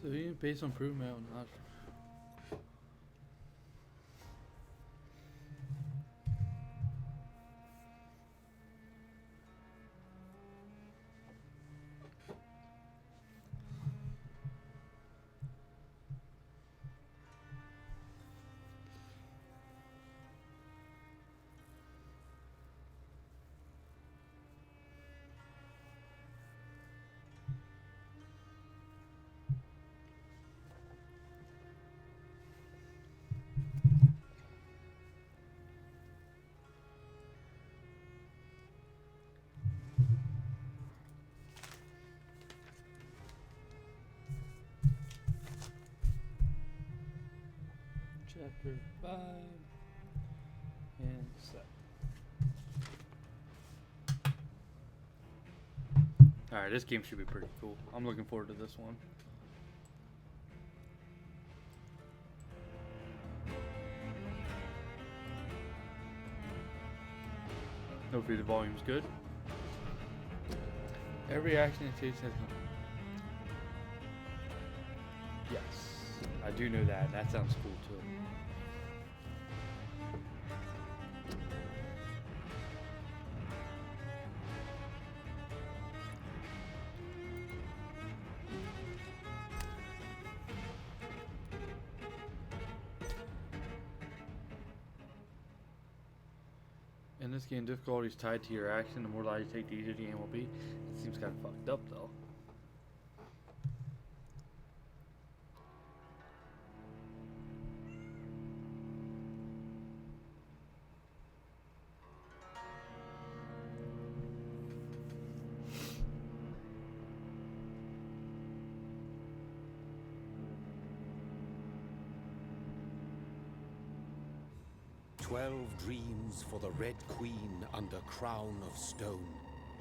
Civilian base improvement on not. Chapter 5 and 7. Alright, this game should be pretty cool. I'm looking forward to this one. Hopefully the volume's good. Every action it takes has no. Yes, I do know that. That sounds cool too. In this game, difficulty is tied to your action. The more lives you take, the easier the game will be. It seems kind of fucked up though. 12 dreams for the Red Queen under crown of stone.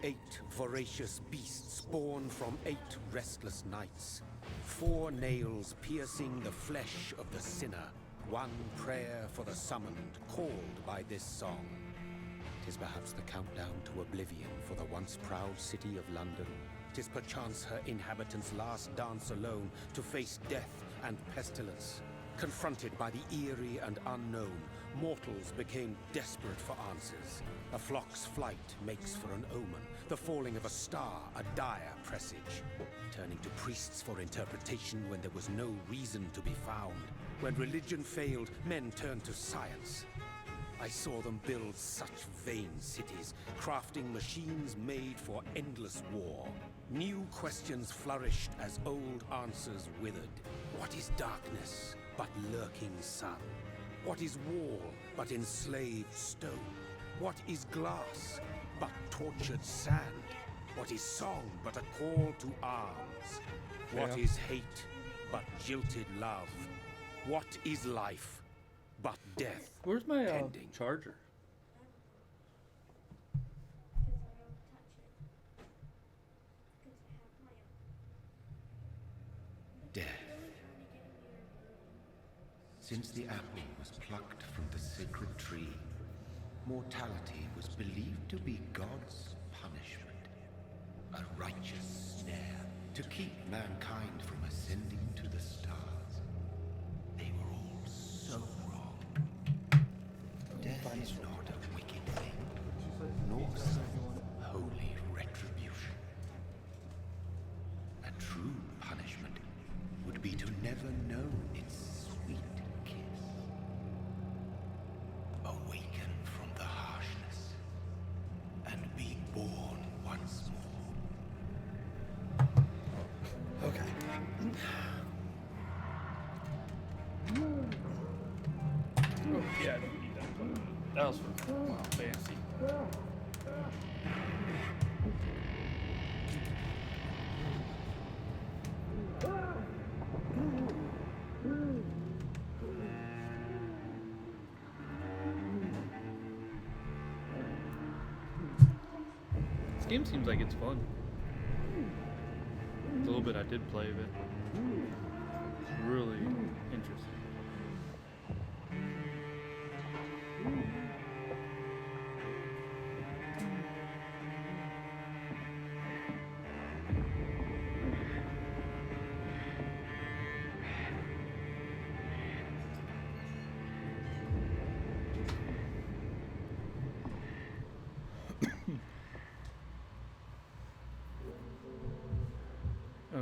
8 voracious beasts born from 8 restless nights. 4 nails piercing the flesh of the sinner. 1 prayer for the summoned, called by this song. 'Tis perhaps the countdown to oblivion for the once proud city of London. 'Tis perchance her inhabitants' last dance alone to face death and pestilence. Confronted by the eerie and unknown, mortals became desperate for answers. A flock's flight makes for an omen, the falling of a star a dire presage. Turning to priests for interpretation when there was no reason to be found. When religion failed, men turned to science. I saw them build such vain cities, crafting machines made for endless war. New questions flourished as old answers withered. What is darkness but lurking sun? What is wall but enslaved stone? What is glass but tortured sand? What is song but a call to arms? What is hate but jilted love? What is life but death? Where's my pending? Charger? Death. Since the apple was plucked from the sacred tree, mortality was believed to be God's punishment. A righteous snare to keep mankind from ascending to the stars. They were all so wrong. Death is not a wicked thing, nor some holy retribution. A true punishment would be to never know its sweet kiss. Awaken from the harshness and be born once more. Okay. Oh, yeah, I don't need that. That was fancy. This game seems like it's fun. The little bit I did play of it. It's really interesting.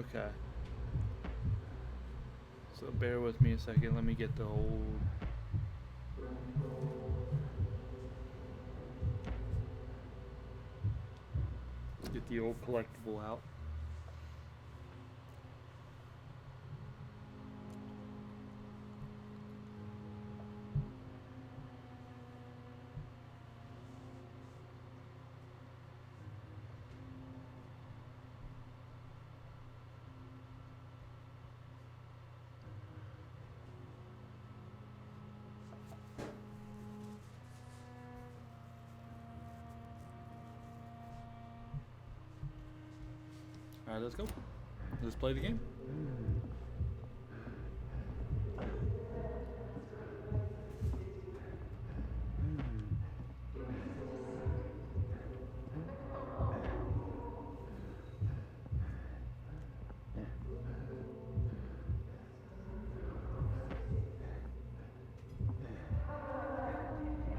Okay. So bear with me a second. Let me get the old. Get the old collectible out. Alright, let's go. Let's play the game.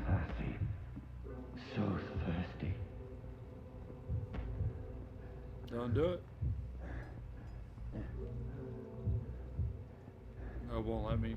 Thirsty. So thirsty. Don't do it. No, it won't let me.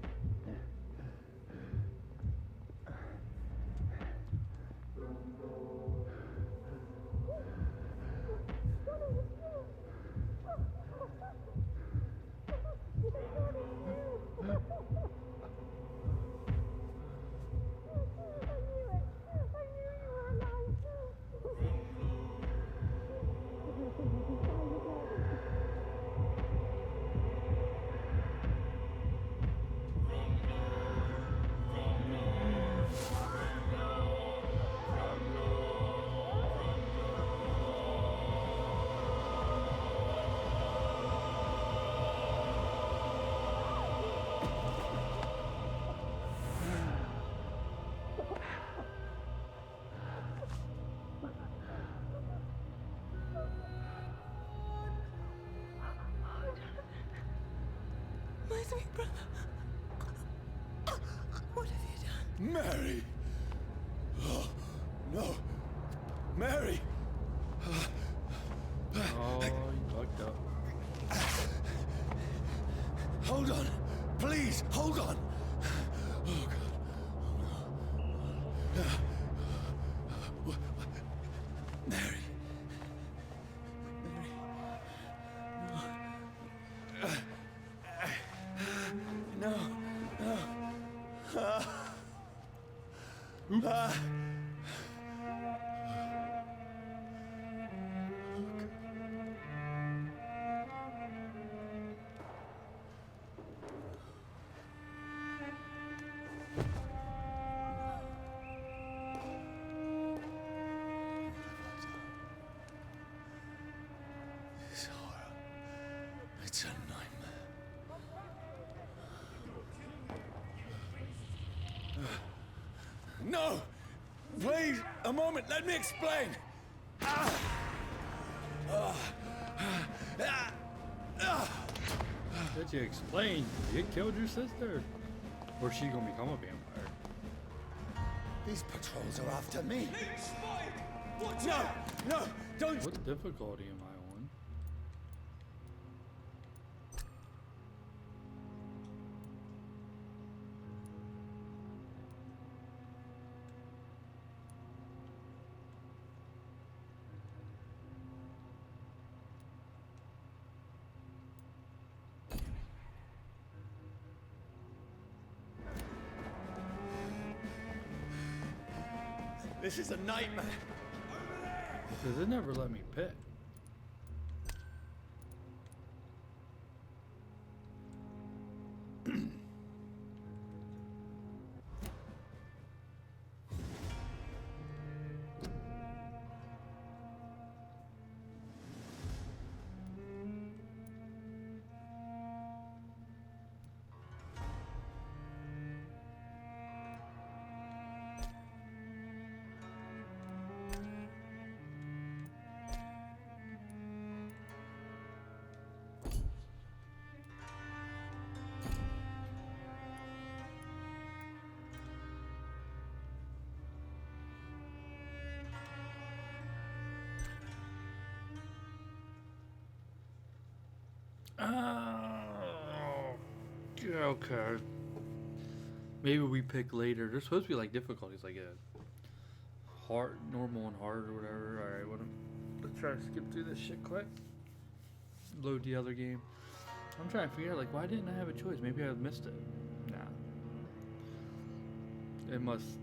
My sweet brother. What have you done? Mary! Oh, no. Mary! Oh, you fucked up. Hold on. Please, hold on. Oh, God. Oh, no. Mary. No. No. This horror. It's a nightmare. No! Please, a moment, let me explain! Did you explain? You killed your sister. Or she gonna become a vampire. These patrols are after me! No! No! Don't! What difficulty am I on? This is a nightmare! Because it never let me pick. Okay. Maybe we pick later. There's supposed to be like difficulties like a hard, normal, and hard or whatever. All right, let's try to skip through this shit quick. Load the other game. I'm trying to figure out like why didn't I have a choice? Maybe I missed it. Nah. It must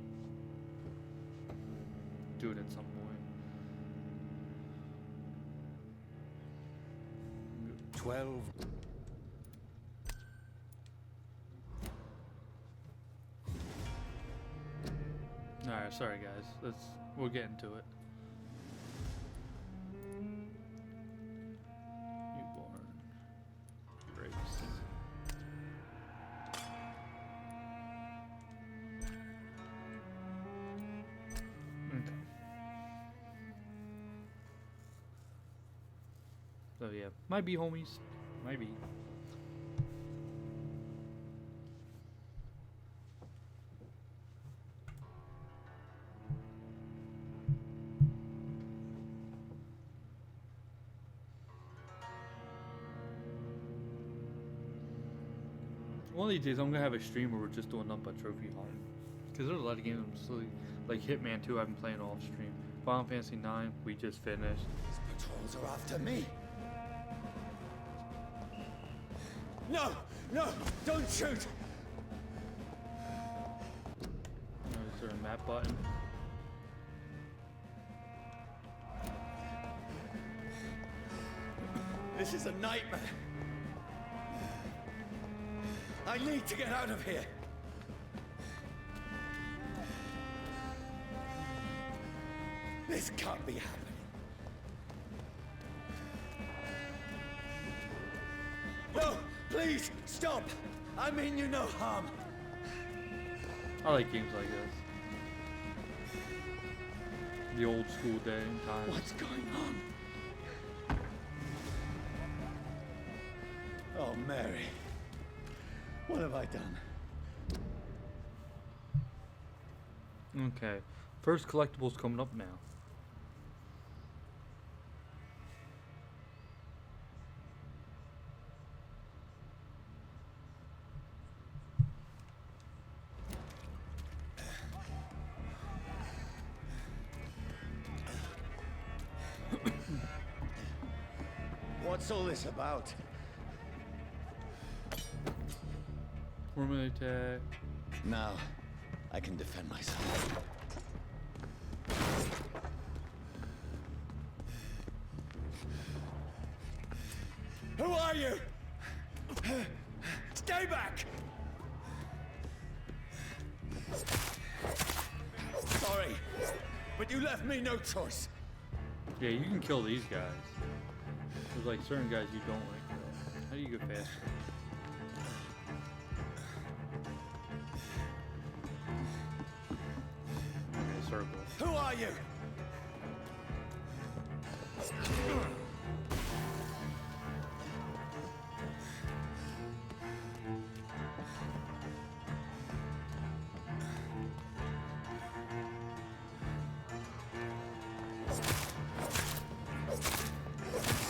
do it at some point. Twelve. Alright, sorry guys. We'll get into it. Newborn. Race. Okay. So yeah, might be homies. Might be. One of these days, I'm gonna have a stream where we're just doing nothing but trophy hunting. Because there's a lot of games I'm still like Hitman 2. I've been playing off stream. Final Fantasy 9. We just finished. These patrols are after me. No, no, don't shoot. Is there a map button? This is a nightmare. I need to get out of here. This can't be happening. No, please, stop. I mean you no harm. I like games like this. The old school day and time. What's going on? Oh, Mary. What have I done? Okay. First collectibles coming up now. What's all this about? Formula attack. Now, I can defend myself. Who are you? Stay back! Sorry, but you left me no choice. Yeah, you can kill these guys. There's like certain guys you don't like kill. How do you go faster? Okay, circle. Who are you?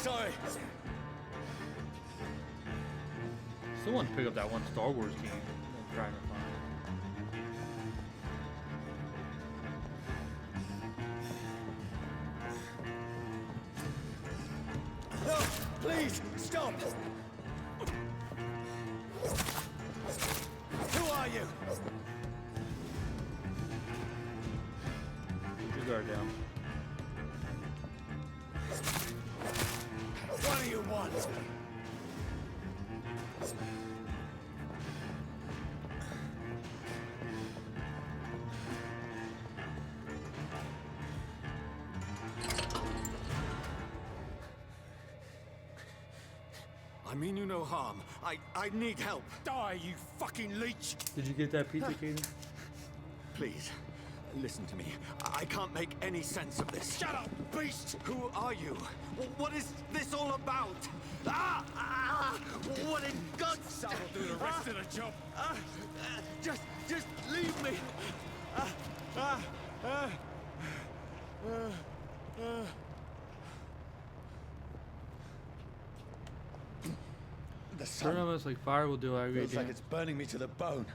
Sorry. Still want to pick up that one Star Wars game I'm trying to find. No, please, stop! Who are you? Keep your guard down. What do you want? I mean you no harm. I need help. Die, you fucking leech! Did you get that pizza, Kaden? Please, listen to me. I can't make any sense of this. Shut up, beast! Who are you? What is this all about? What in God's sake? I'll do the rest of the job. Just leave me. the Certain sun. elements like fire will do aggregate Feels like damage. it's burning me to the bone.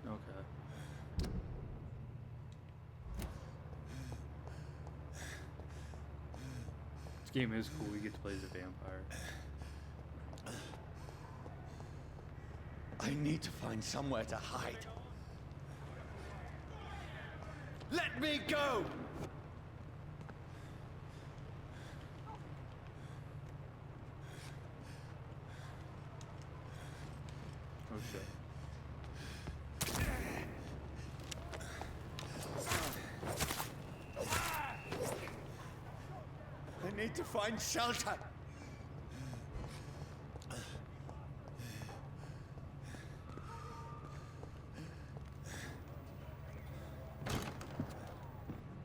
Okay. This game is cool. We get to play as a vampire. I need to find somewhere to hide. Let me go! Okay. I need to find shelter.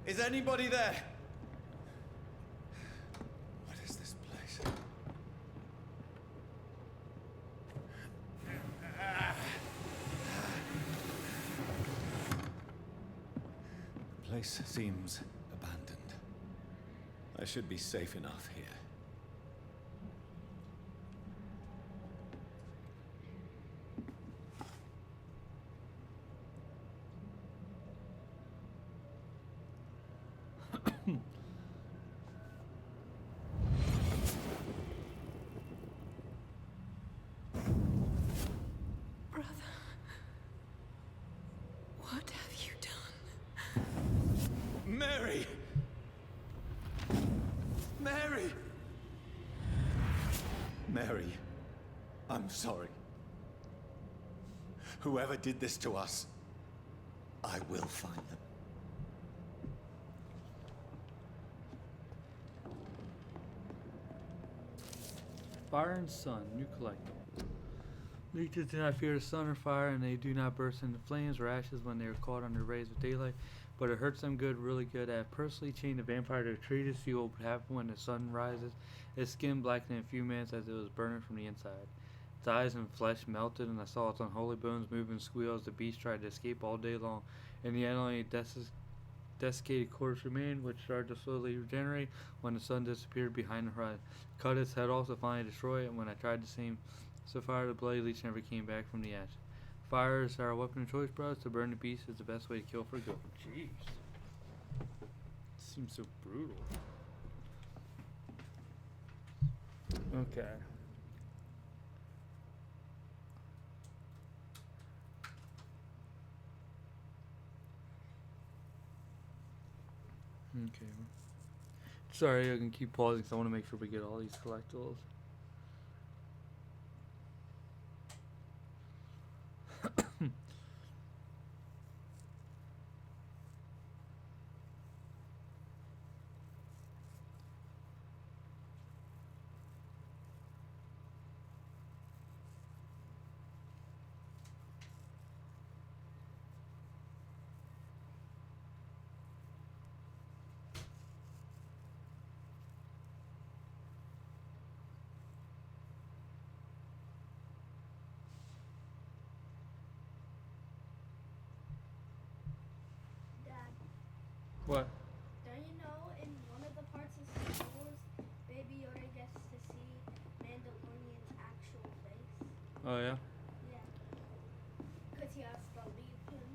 Is anybody there? What is this place? The place seems abandoned. I should be safe enough here. Brother. What have you done? Mary! Mary! Mary, I'm sorry. Whoever did this to us, I will find them. Fire and sun, new collectible. Leeches do not fear the sun or fire, and they do not burst into flames or ashes when they are caught under rays of daylight, but it hurts them good, really good. I have personally chained a vampire to a tree to see what would happen when the sun rises. Its skin blackened in a few minutes as it was burning from the inside. Its eyes and flesh melted, and I saw its unholy bones move and squeal as the beast tried to escape all day long. In the end, only desiccated corpse remained, which started to slowly regenerate when the sun disappeared behind the horizon. Cut its head off to finally destroy it, and when I tried to set fire to the bloody leech never came back from the ash. Fire is our weapon of choice, brothers. To burn the beast is the best way to kill for good. Jeez. Seems so brutal. Okay. Okay. Sorry, I can keep pausing because I want to make sure we get all these collectibles. Dad, What? don't you know in one of the parts of Star Wars, Baby Yoda gets to see Mandalorian's actual face? Oh yeah. Yeah. Because he has to leave him.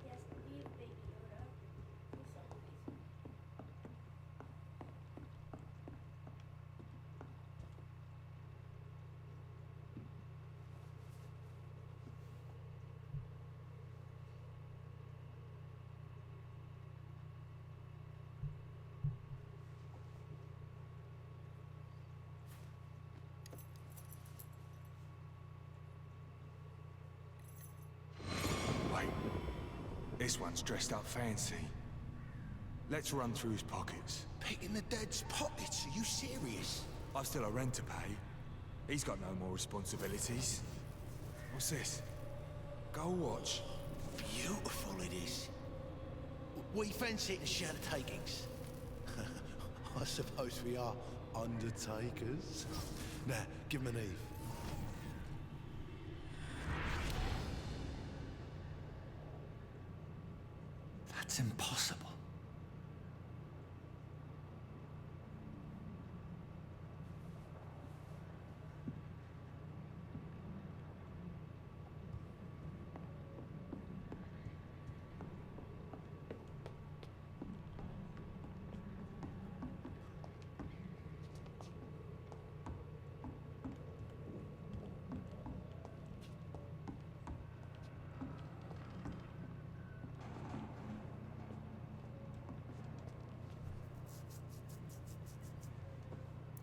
He has to leave Baby Yoda for some reason. Wait, this one's dressed up fancy. Let's run through his pockets. Picking the dead's pockets? Are you serious? I've still a rent to pay. He's got no more responsibilities. What's this? Gold watch. Beautiful it is. We fancy it and share the takings. I suppose we are undertakers. Now, give him an Eve. That's impossible.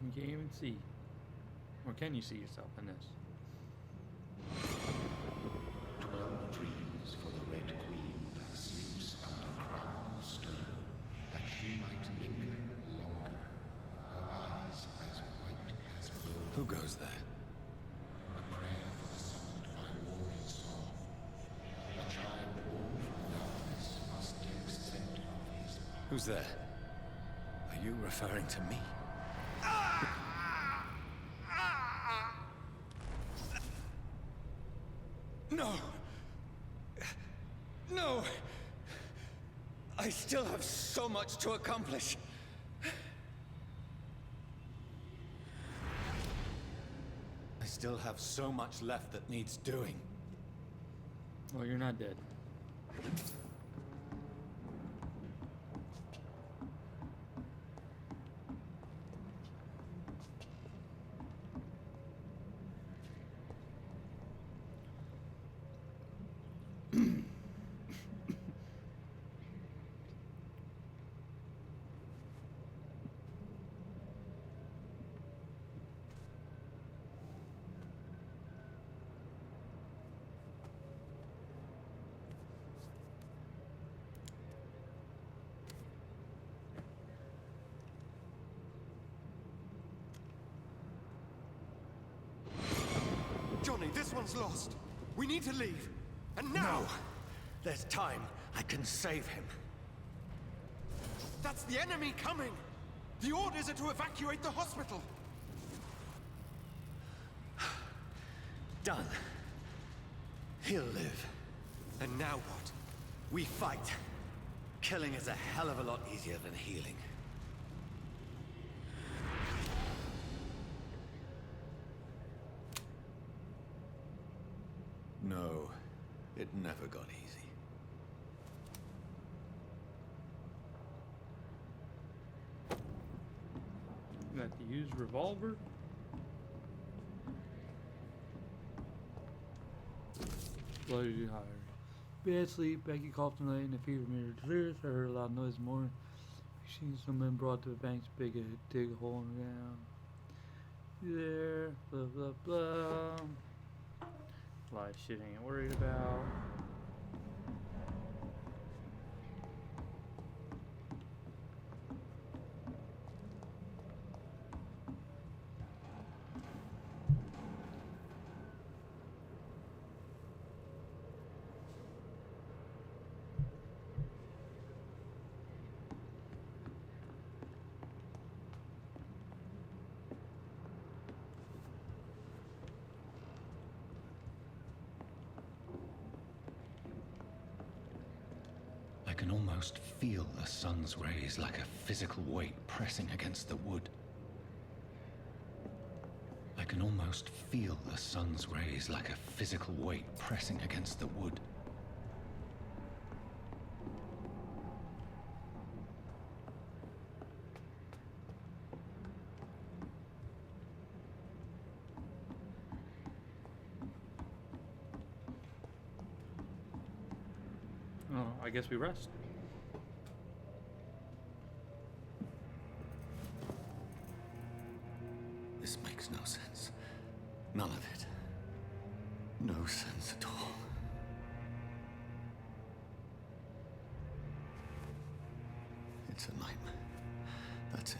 You can't even see. Or can you see yourself in this? 12 dreams for the Red Queen that sleeps under crown of stone, that she might linger longer, her eyes as white as gold. Who goes there? A prayer for the summoned by warrior song. A child born from darkness must take scent of his path. Who's there? Are you referring to me? No! No! I still have so much to accomplish. I still have so much left that needs doing. Well, you're not dead. Johnny, this one's lost. We need to leave. And now! No! There's time. I can save him. That's the enemy coming! The orders are to evacuate the hospital! Done. He'll live. And now what? We fight. Killing is a hell of a lot easier than healing. No, it never got easy. You got to use revolver. Bloody hard. Bad sleep. Becky coughed tonight and the fever made her delirious. I heard a loud noise in the morning. Seen some men brought to the bank's dig a hole in the ground. There, blah blah blah. A lot of shit I ain't worried about. I can almost feel the sun's rays like a physical weight pressing against the wood. I can almost feel the sun's rays like a physical weight pressing against the wood. Oh, I guess we rest. This makes no sense. None of it. No sense at all. It's a nightmare. That's it.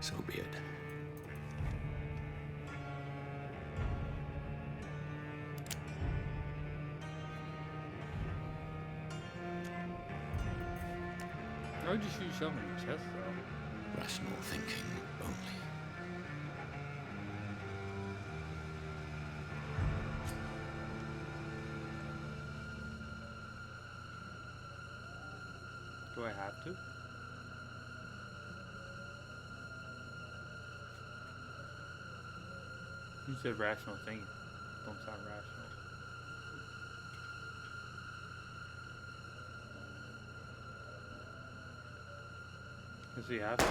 So be it. I would just shoot yourself in the chest, though. Rational thinking only. Do I have to? You said rational thinking. Don't sound rational. Does he have to?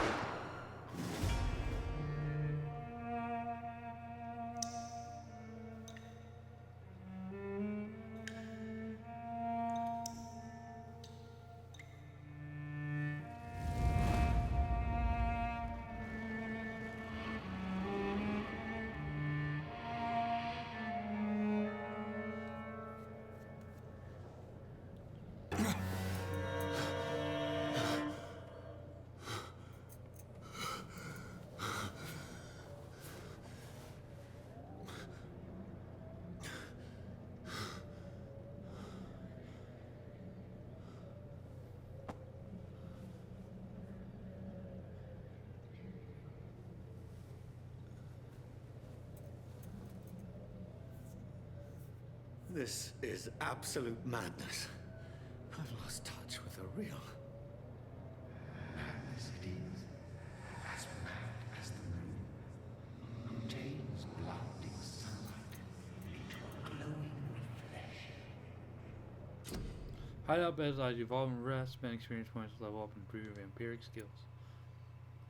This is absolute madness. I've lost touch with the real. Madness it is, as mad as the moon, contains blinding sunlight into a glowing reflection. Hideout beds allows you evolve and rest, spend experience points to level up and improve your vampiric skills.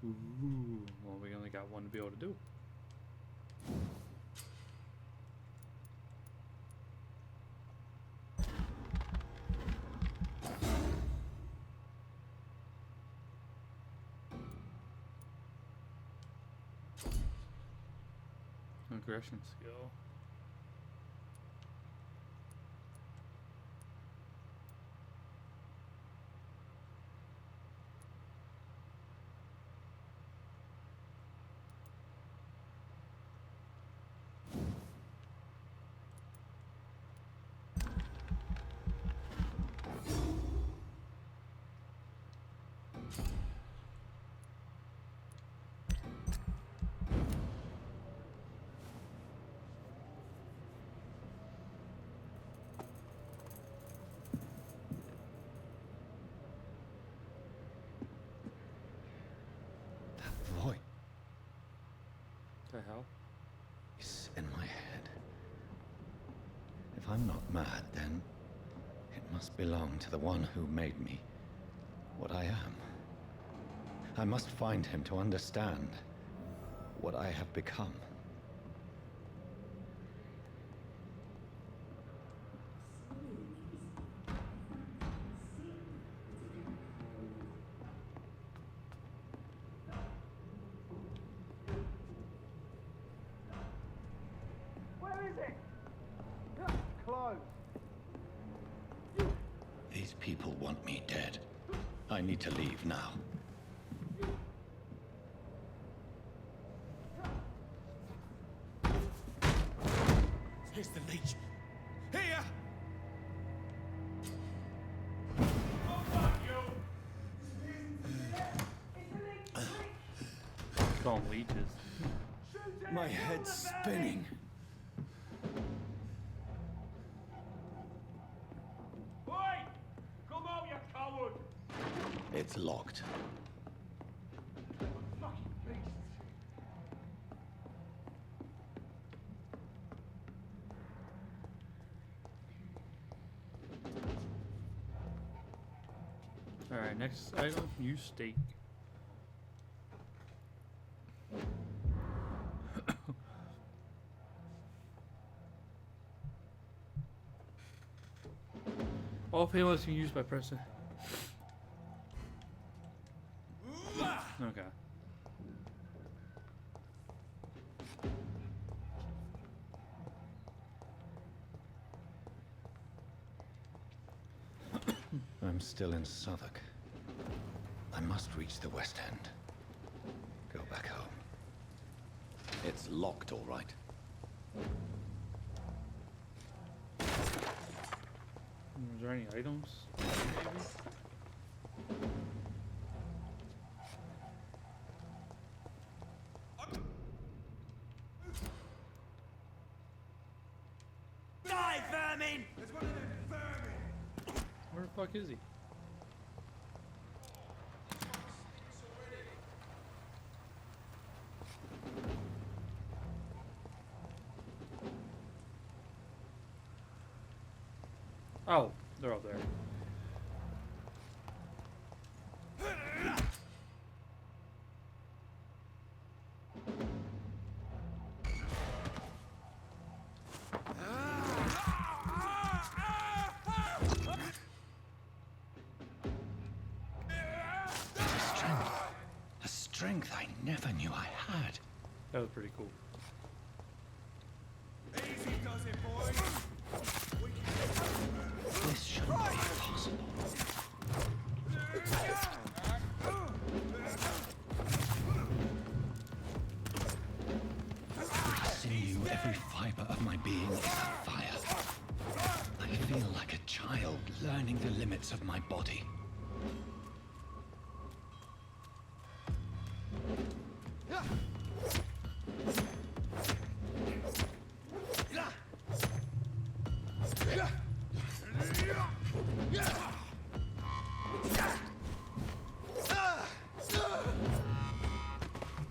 Ooh, well, we only got one to be able to do. Aggression skill. That voice The hell? in my head. If I'm not mad, then it must belong to the one who made me what I am. I must find him to understand what I have become. These people want me dead. I need to leave now. Here's the leech. Here! Call them leeches. My head's spinning. Come out, you coward! It's locked. Alright, next item, use steak. All payloads can be used by pressing. Okay. I'm still in Southwark. I must reach the West End. Go back home. It's locked, all right. Is there any items? Maybe? Die, vermin! There's one of them vermin! Where the fuck is he? Oh, they're up there. never knew I had. That was pretty cool. Easy does it, boys. This shouldn't be possible. Every sinew, every fiber of my being is afire. I feel like a child learning the limits of my body.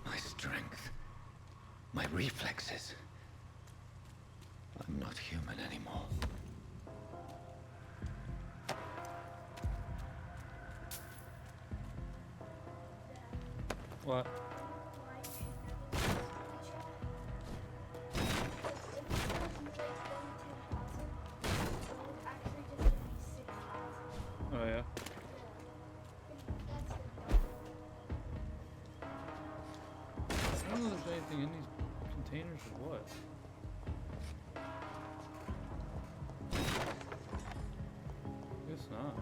My strength, my reflexes. I'm not human anymore. What? Oh yeah. I don't know if there's anything in these containers or what. Guess not.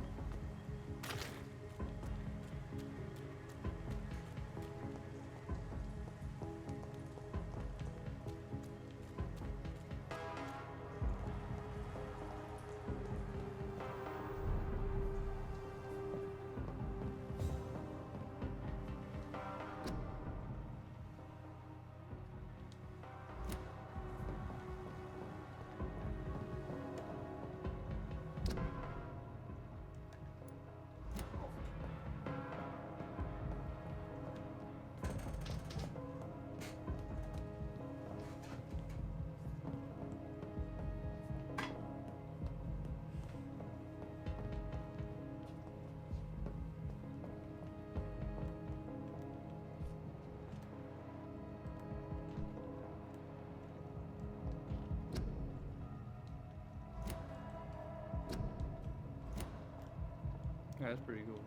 Yeah, that's pretty cool.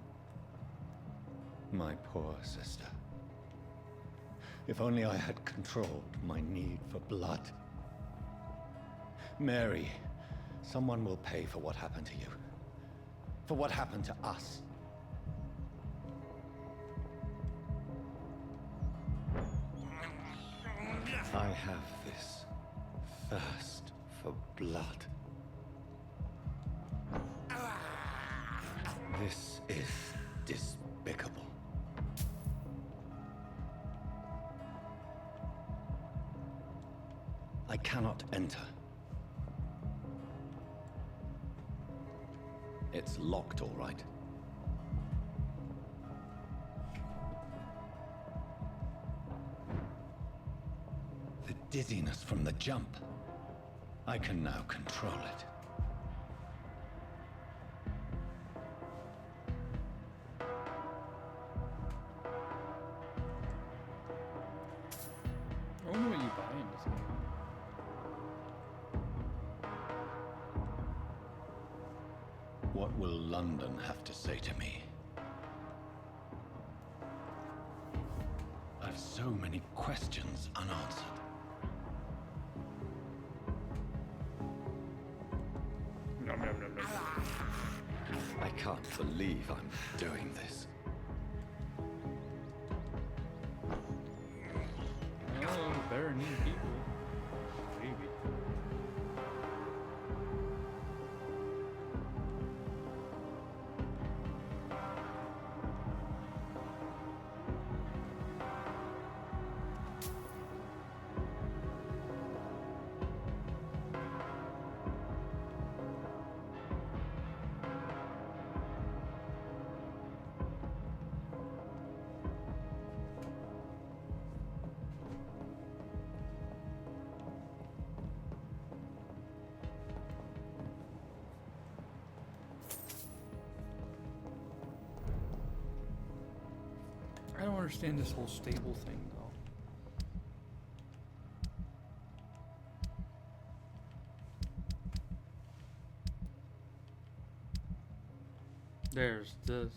My poor sister. If only I had controlled my need for blood. Mary, someone will pay for what happened to you. For what happened to us. I have this thirst for blood. This is despicable. I cannot enter. It's locked, all right. The dizziness from the jump. I can now control it. I wonder what you buy in this game. What will London have to say to me? I've so many questions unanswered. Nom, nom, nom, nom. I can't believe I'm doing this. Oh, better need people. Maybe. I don't understand this whole stable thing though. There's this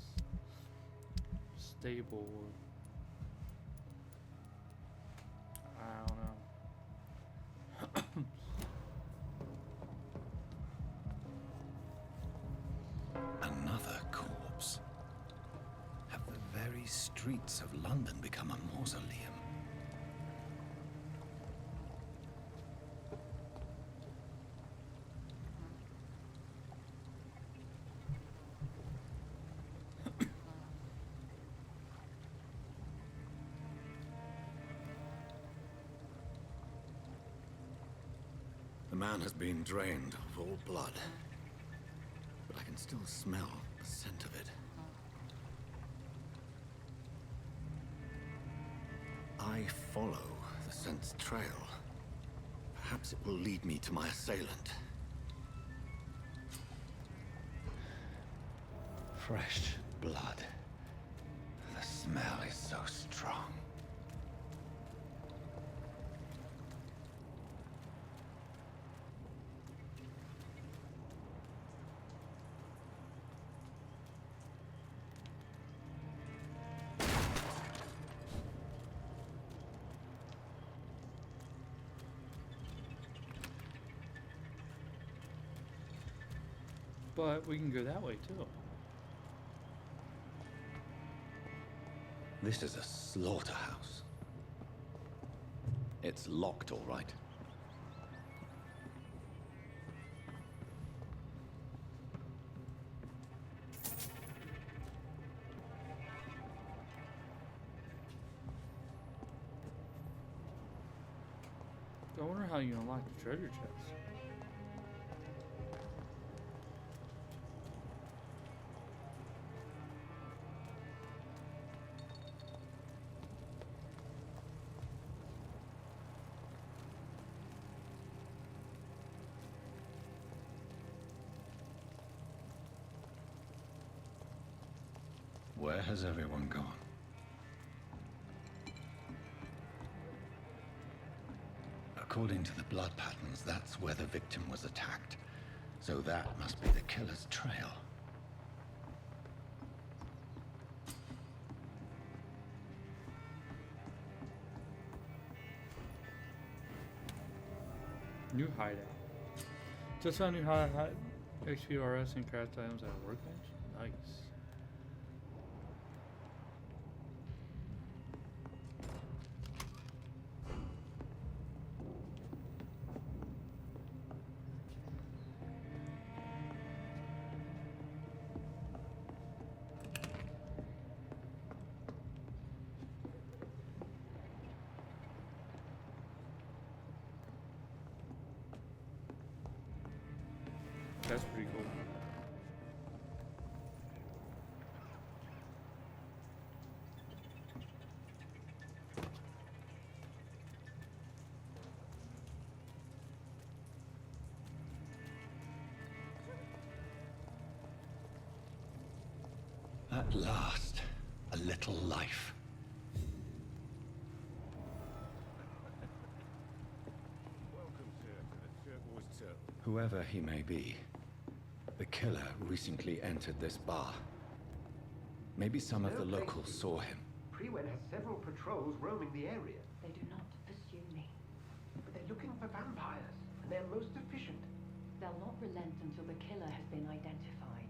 stable. these streets of London become a mausoleum? The man has been drained of all blood, but I can still smell the scent of it. I follow the scent's trail. Perhaps it will lead me to my assailant. Fresh blood. The smell is so strong. But we can go that way too. This is a slaughterhouse. It's locked, all right. I wonder how you unlock the treasure chest. Where has everyone gone? According to the blood patterns, that's where the victim was attacked. So that must be the killer's trail. New hideout. Just found new hideout. XPRS and craft items at a workbench. Nice. That's pretty cool. At last, a little life. Whoever he may be, the killer recently entered this bar. Maybe some of the locals saw him. Prewen has several patrols roaming the area. They do not pursue me. But they're looking for vampires, and they're most efficient. They'll not relent until the killer has been identified.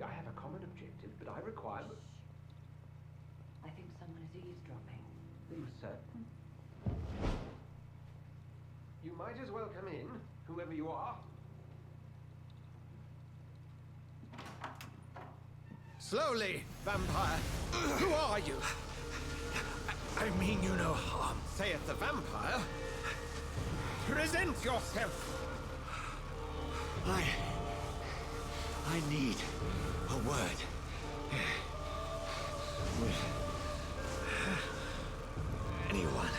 I have a common objective, but I require... I think someone is eavesdropping. Are you certain? You might as well come in, whoever you are. Slowly, vampire. Who are you? I mean you no harm, saith the vampire. Present yourself. I need a word. With anyone.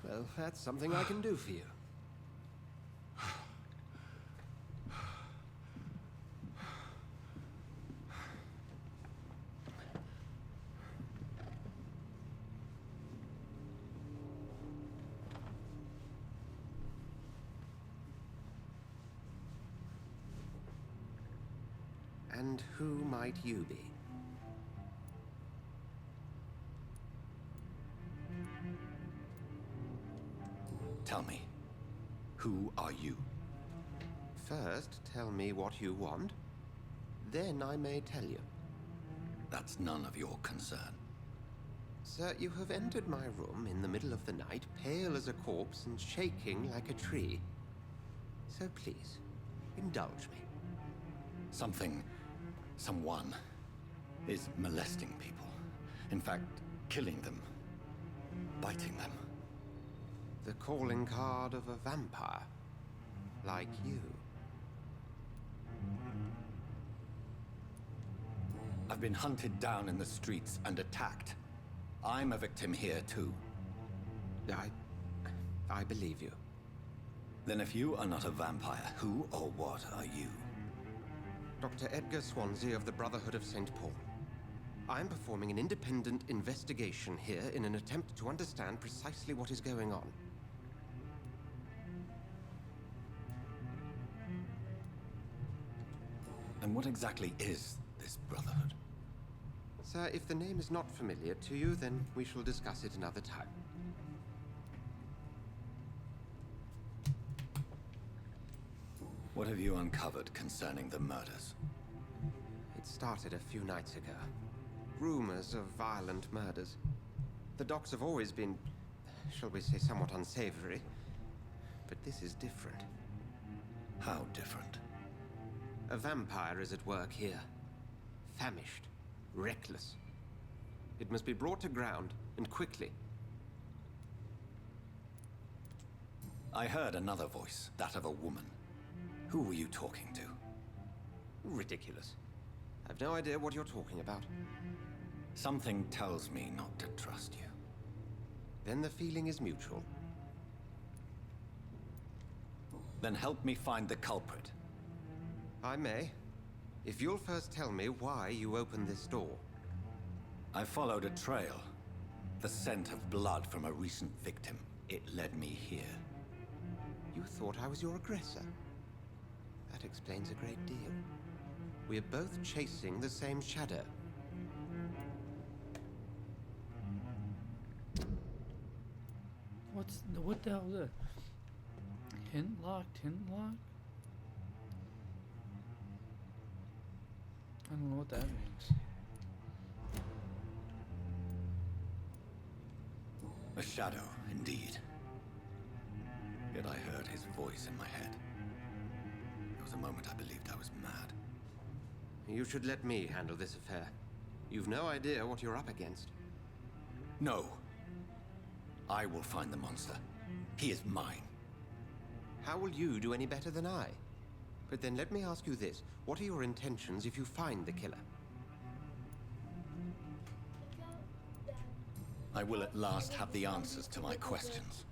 Well, that's something I can do for you. And who might you be? First, tell me what you want. Then I may tell you. That's none of your concern. Sir, you have entered my room in the middle of the night, pale as a corpse and shaking like a tree. So please, indulge me. Someone is molesting people. In fact, killing them. Biting them. The calling card of a vampire. Like you. I've been hunted down in the streets and attacked. I'm a victim here, too. I believe you. Then if you are not a vampire, who or what are you? Dr. Edgar Swansea of the Brotherhood of St. Paul. I'm performing an independent investigation here in an attempt to understand precisely what is going on. And what exactly is this Brotherhood? Sir, if the name is not familiar to you, then we shall discuss it another time. What have you uncovered concerning the murders? It started a few nights ago. Rumors of violent murders. The docks have always been, shall we say, somewhat unsavory. But this is different. How different? A vampire is at work here. Famished. Reckless. It must be brought to ground, and quickly. I heard another voice, that of a woman. Who were you talking to? Ridiculous. I've no idea what you're talking about. Something tells me not to trust you. Then the feeling is mutual. Then help me find the culprit. I may. If you'll first tell me why you opened this door. I followed a trail. The scent of blood from a recent victim. It led me here. You thought I was your aggressor. That explains a great deal. We're both chasing the same shadow. What the hell is that? Hint lock? I don't know what that means. A shadow, indeed. Yet I heard his voice in my head. There was a moment I believed I was mad. You should let me handle this affair. You've no idea what you're up against. No. I will find the monster. He is mine. How will you do any better than I? But then let me ask you this. What are your intentions if you find the killer? I will at last have the answers to my questions.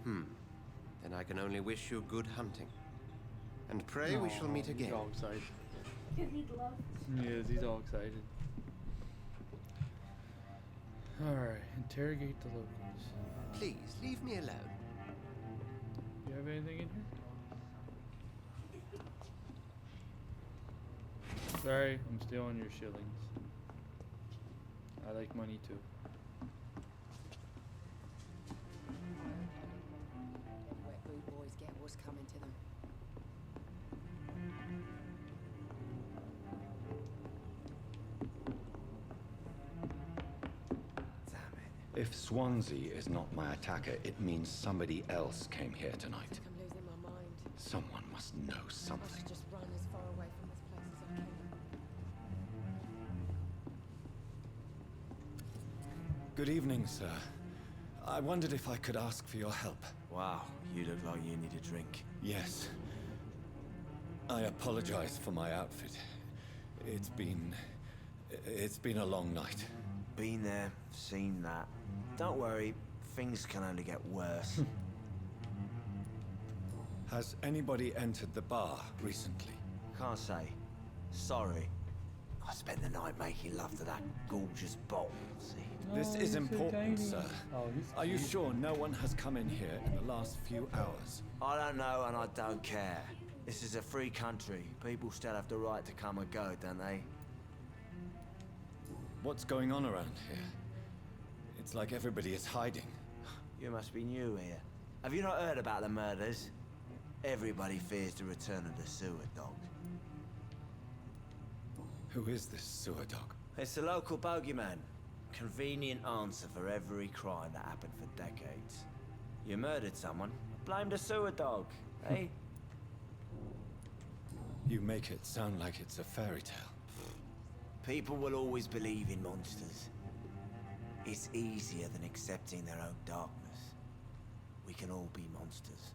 Then I can only wish you good hunting. And pray we shall meet again. He's all excited. Because he loves. Yes, he's all excited. Alright, interrogate the locals. Please, leave me alone. Do you have anything in here? Sorry, I'm still on your shillings. I like money too. Wet blue boys get what's coming to them. If Swansea is not my attacker, it means somebody else came here tonight. I'm losing my mind. Someone must know I something. should just run as far away from this place as I can. Good evening, sir. I wondered if I could ask for your help. Wow, you look like you need a drink. Yes. I apologize for my outfit. It's been a long night. Been there, seen that. Don't worry, things can only get worse. Has anybody entered the bar recently? Can't say. Sorry. I spent the night making love to that gorgeous bottle, see? This Oh, is he's so important, tiny. sir. Oh, he's Are you cute. sure no one has come in here in the last few hours? I don't know and I don't care. This is a free country. People still have the right to come and go, don't they? What's going on around here? It's like everybody is hiding. You must be new here. Have you not heard about the murders? Everybody fears the return of the sewer dog. Who is this sewer dog? It's the local bogeyman. Convenient answer for every crime that happened for decades. You murdered someone, blame the sewer dog, eh? You make it sound like it's a fairy tale. People will always believe in monsters. It's easier than accepting their own darkness. We can all be monsters.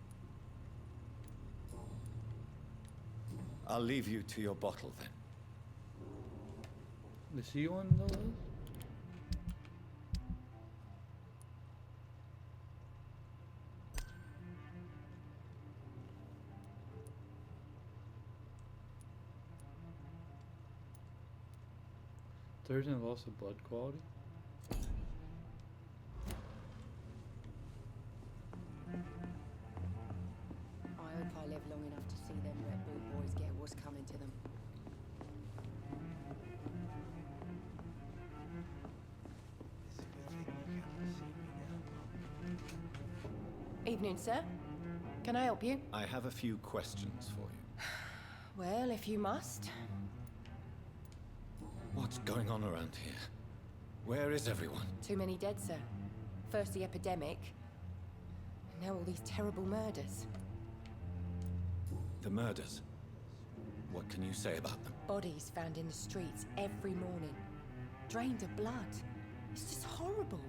I'll leave you to your bottle then. Is he on the list? There's no loss of blood quality. I hope I live long enough to see them Red Bull boys get what's coming to them. Evening, sir. Can I help you? I have a few questions for you. Well, if you must. What's going on around here? Where is everyone? Too many dead, sir. First the epidemic, and now all these terrible murders. The murders. What can you say about them? Bodies found in the streets every morning. Drained of blood. It's just horrible.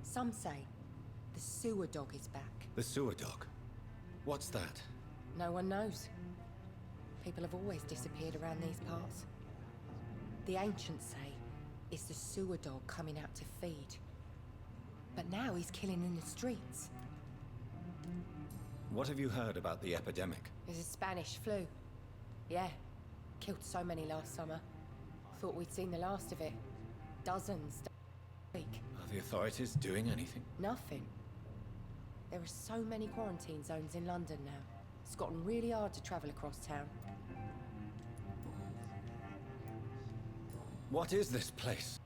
Some say the sewer dog is back. The sewer dog? What's that? No one knows. People have always disappeared around these parts. The ancients say it's the sewer dog coming out to feed. But now he's killing in the streets. What have you heard about the epidemic? There's a Spanish flu. Yeah. Killed so many last summer. Thought we'd seen the last of it. Dozens. Week. Are the authorities doing anything? Nothing. There are so many quarantine zones in London now. It's gotten really hard to travel across town. What is this place?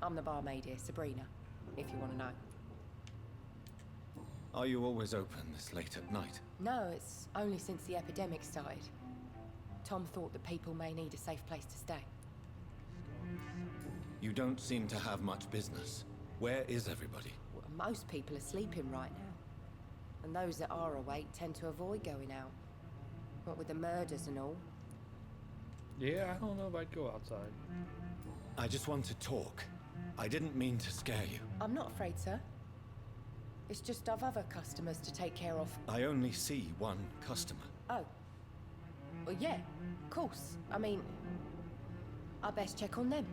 I'm the barmaid here, Sabrina, if you want to know. Are you always open this late at night? No, it's only since the epidemic started. Tom thought that people may need a safe place to stay. You don't seem to have much business. Where is everybody? Well, most people are sleeping right now. And those that are awake tend to avoid going out. What with the murders and all. Yeah, I don't know if I'd go outside. I just want to talk. I didn't mean to scare you. I'm not afraid, sir. It's just I've other customers to take care of. I only see one customer. Oh. Well, yeah, of course. I mean, I best check on them.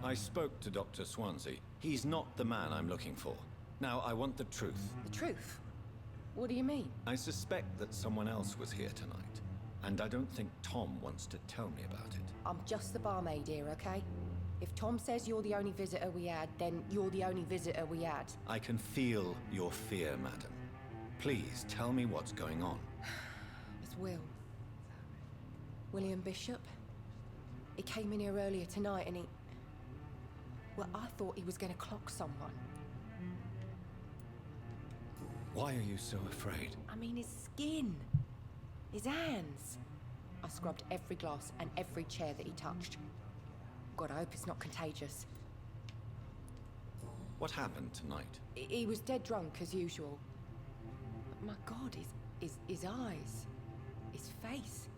I spoke to Dr. Swansea. He's not the man I'm looking for. Now, I want the truth. The truth? What do you mean? I suspect that someone else was here tonight. And I don't think Tom wants to tell me about it. I'm just the barmaid here, okay? If Tom says you're the only visitor we had, then you're the only visitor we had. I can feel your fear, madam. Please, tell me what's going on. It's Will. William Bishop. He came in here earlier tonight and he... Well, I thought he was going to clock someone. Why are you so afraid? I mean, his skin. His hands. I scrubbed every glass and every chair that he touched. God, I hope it's not contagious. What happened tonight? He was dead drunk, as usual. But my God, his eyes. His face.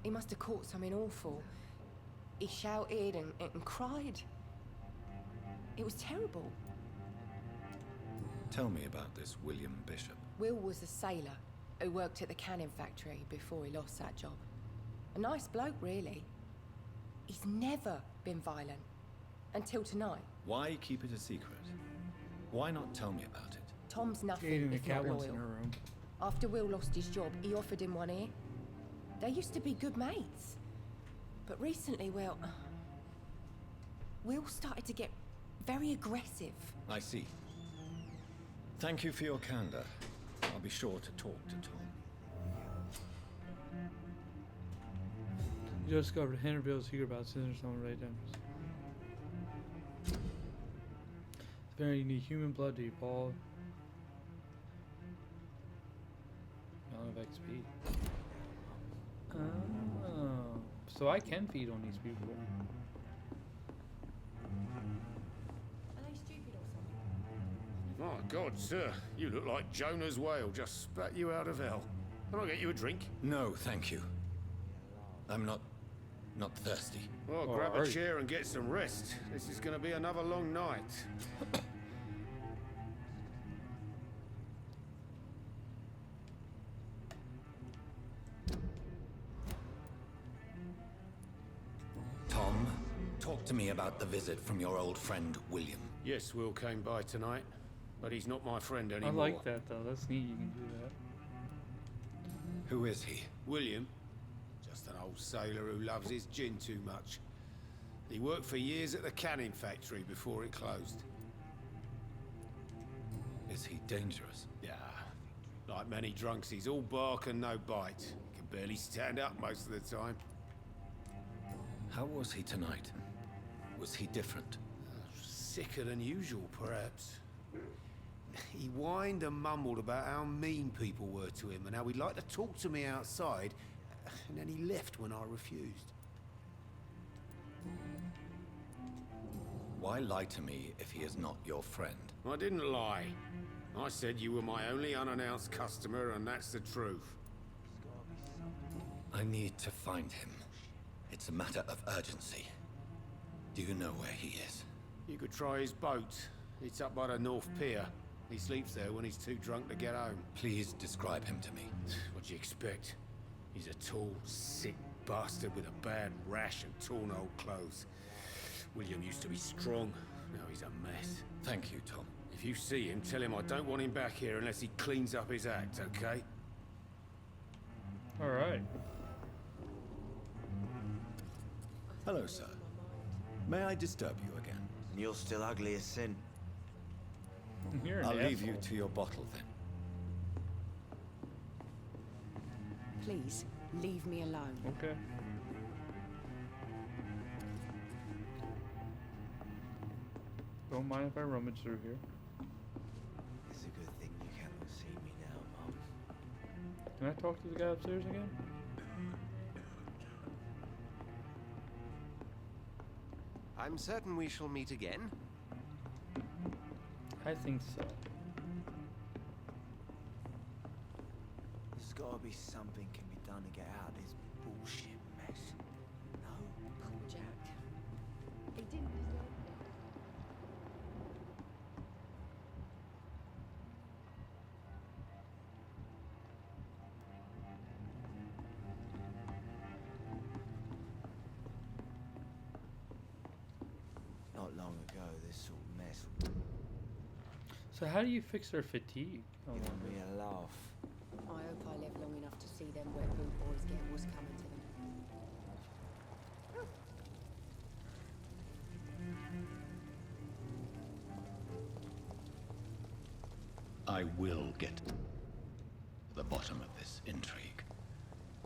He must have caught something awful. He shouted and cried. It was terrible. Tell me about this William Bishop. Will was a sailor who worked at the canning factory before he lost that job. A nice bloke, really. He's never been violent. Until tonight. Why keep it a secret? Why not tell me about it? Tom's nothing if not loyal. In her room. After Will lost his job, he offered him one ear. They used to be good mates. But recently, well... Will started to get very aggressive. I see. Thank you for your candor. I'll be sure to talk to Tom. You just discovered Henryville's secret about scissors on right down. Very need human blood, do you, Paul? Amount of XP. Oh, so I can feed on these people. Are they stupid or something? My God, sir, you look like Jonah's whale just spat you out of hell. Can I get you a drink? No, thank you. I'm not thirsty. Well, grab a chair and get some rest. This is going to be another long night. Tom, talk to me about the visit from your old friend, William. Yes, Will came by tonight, but he's not my friend I anymore. like that, though. That's neat you can do that. Who is he? William? Just an old sailor who loves his gin too much. He worked for years at the canning factory before it closed. Is he dangerous? Yeah. Like many drunks, he's all bark and no bite. Can barely stand up most of the time. How was he tonight? Was he different? Sicker than usual, perhaps. He whined and mumbled about how mean people were to him and how he'd like to talk to me outside, and then he left when I refused. Why lie to me if he is not your friend? I didn't lie. I said you were my only unannounced customer, and that's the truth. I need to find him. It's a matter of urgency. Do you know where he is? You could try his boat. It's up by the North Pier. He sleeps there when he's too drunk to get home. Please describe him to me. What do you expect? He's a tall, sick bastard with a bad rash and torn old clothes. William used to be strong. Now he's a mess. Thank you, Tom. If you see him, tell him I don't want him back here unless he cleans up his act, okay? Alright. Hello, sir. May I disturb you again? You're still ugly as sin. You're an I'll leave asshole. you to your bottle then. Please, leave me alone. Okay. Don't mind if I rummage through here. It's a good thing you cannot see me now, Mum. Can I talk to the guy upstairs again? I'm certain we shall meet again. I think so. There's gotta be something can be done to get out of this bullshit mess. No? Poor Jack. He didn't deserve it. Not long ago, this sort of mess So how do you fix their fatigue? I would give wonder. me a laugh. I hope I live long enough to see them wet boot boys get what's coming to them. I will get to the bottom of this intrigue.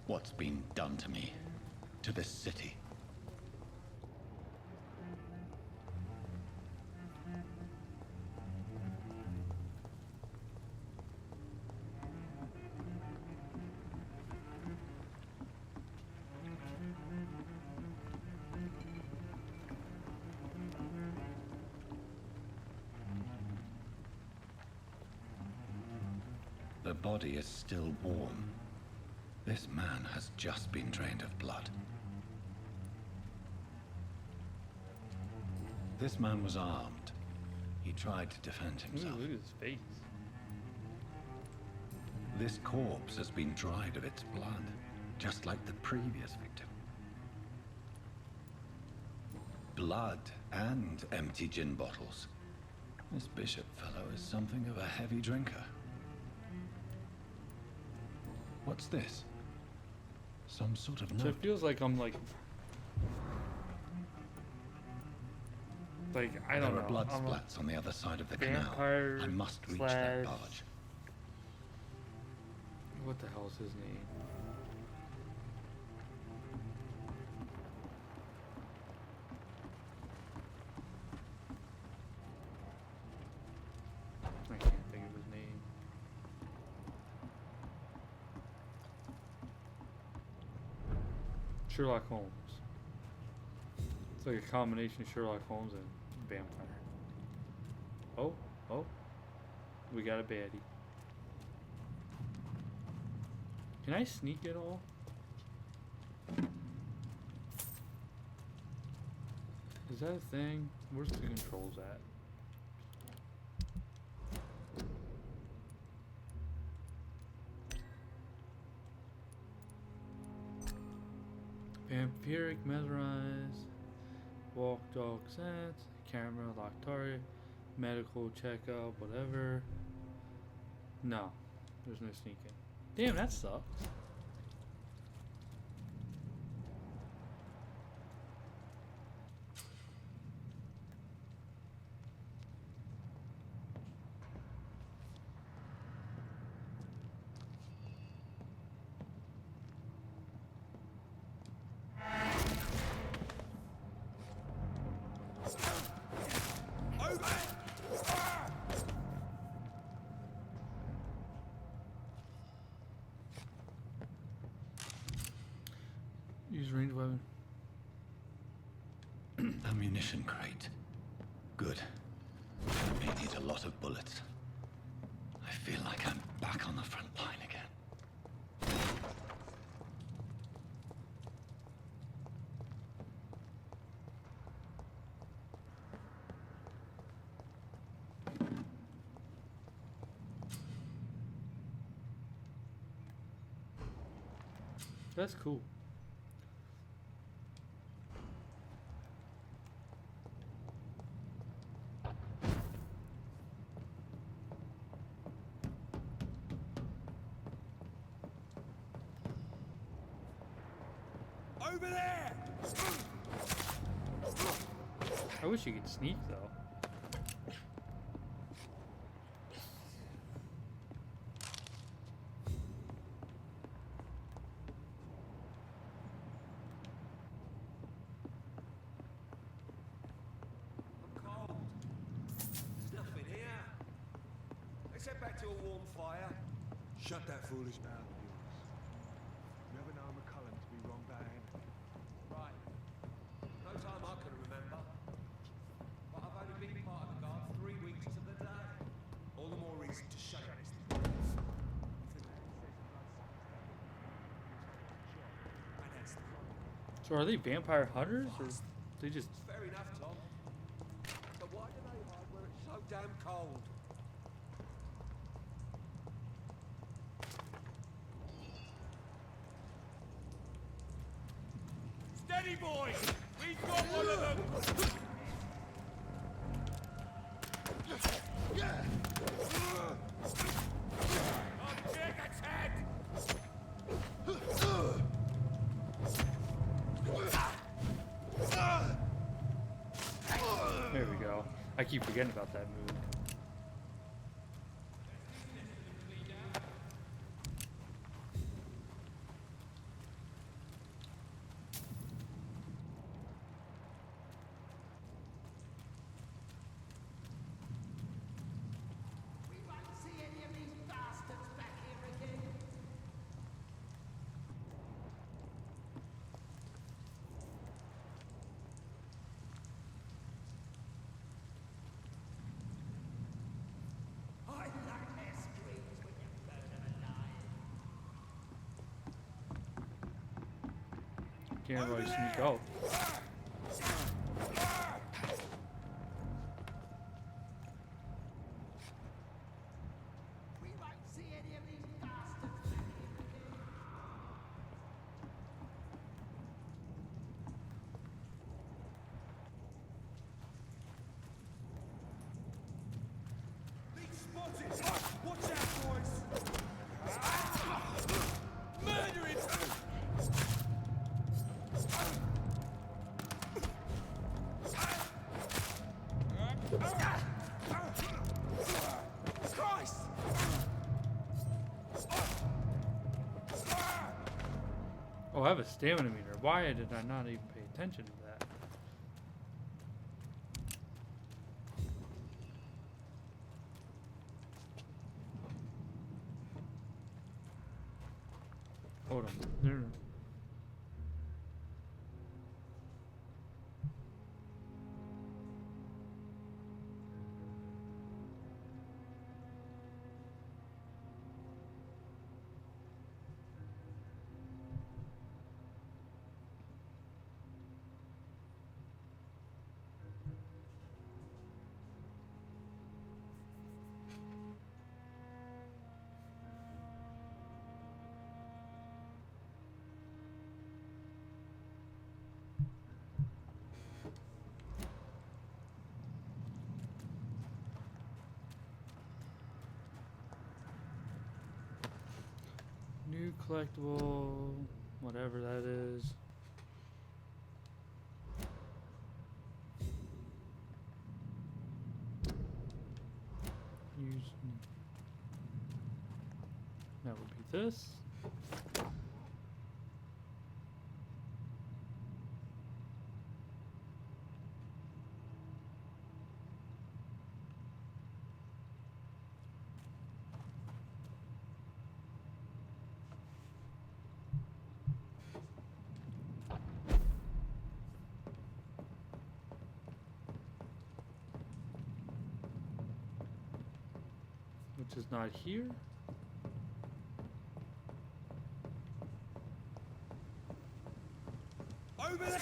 What's been done to me, to this city. The body is still warm. This man has just been drained of blood. This man was armed. He tried to defend Ooh, himself. look at his face. This corpse has been dried of its blood, just like the previous victim. Blood and empty gin bottles. This bishop fellow is something of a heavy drinker. What's this? Some sort of So note. it feels like I'm like I don't know. There are blood I'm a splats on the other side of the canal. vampire I must reach slash- that barge. What the hell's his name? Sherlock Holmes. It's like a combination of Sherlock Holmes and vampire. Oh, oh. We got a baddie. Can I sneak at all? Is that a thing? Where's the controls at? Vampiric, mesmerize, walk, dog, sense, camera, lock target, medical checkup, whatever. No, there's no sneaking. Damn, that sucks. Use ranged weapon. Ammunition crate. Good. I may need a lot of bullets. I feel like I'm back on the front line again. That's cool. Over there! I wish you could sneak though. I'm cold. There's nothing here. Let's head back to a warm fire. Shut that foolish mouth of yours. Never know McCullum to be wrong about anything. Right. No time I can remember. But I've only been part of the guard 3 weeks to the day. All the more reason to shut up this thing. And that's the problem. So are they vampire hunters or they just? Fair enough, Tom. But why do they hide where it's so damn cold? Steady, boys! We've got one of them! Object attack! There we go. I keep forgetting about that move. Can't really sneak out. Watch out, boys! Murder it! Christ! Oh, I have a stamina meter. Why did I not even pay attention to that? Hold on. There. New collectible, whatever that is. Use. That would be this. Which is not here. Over there!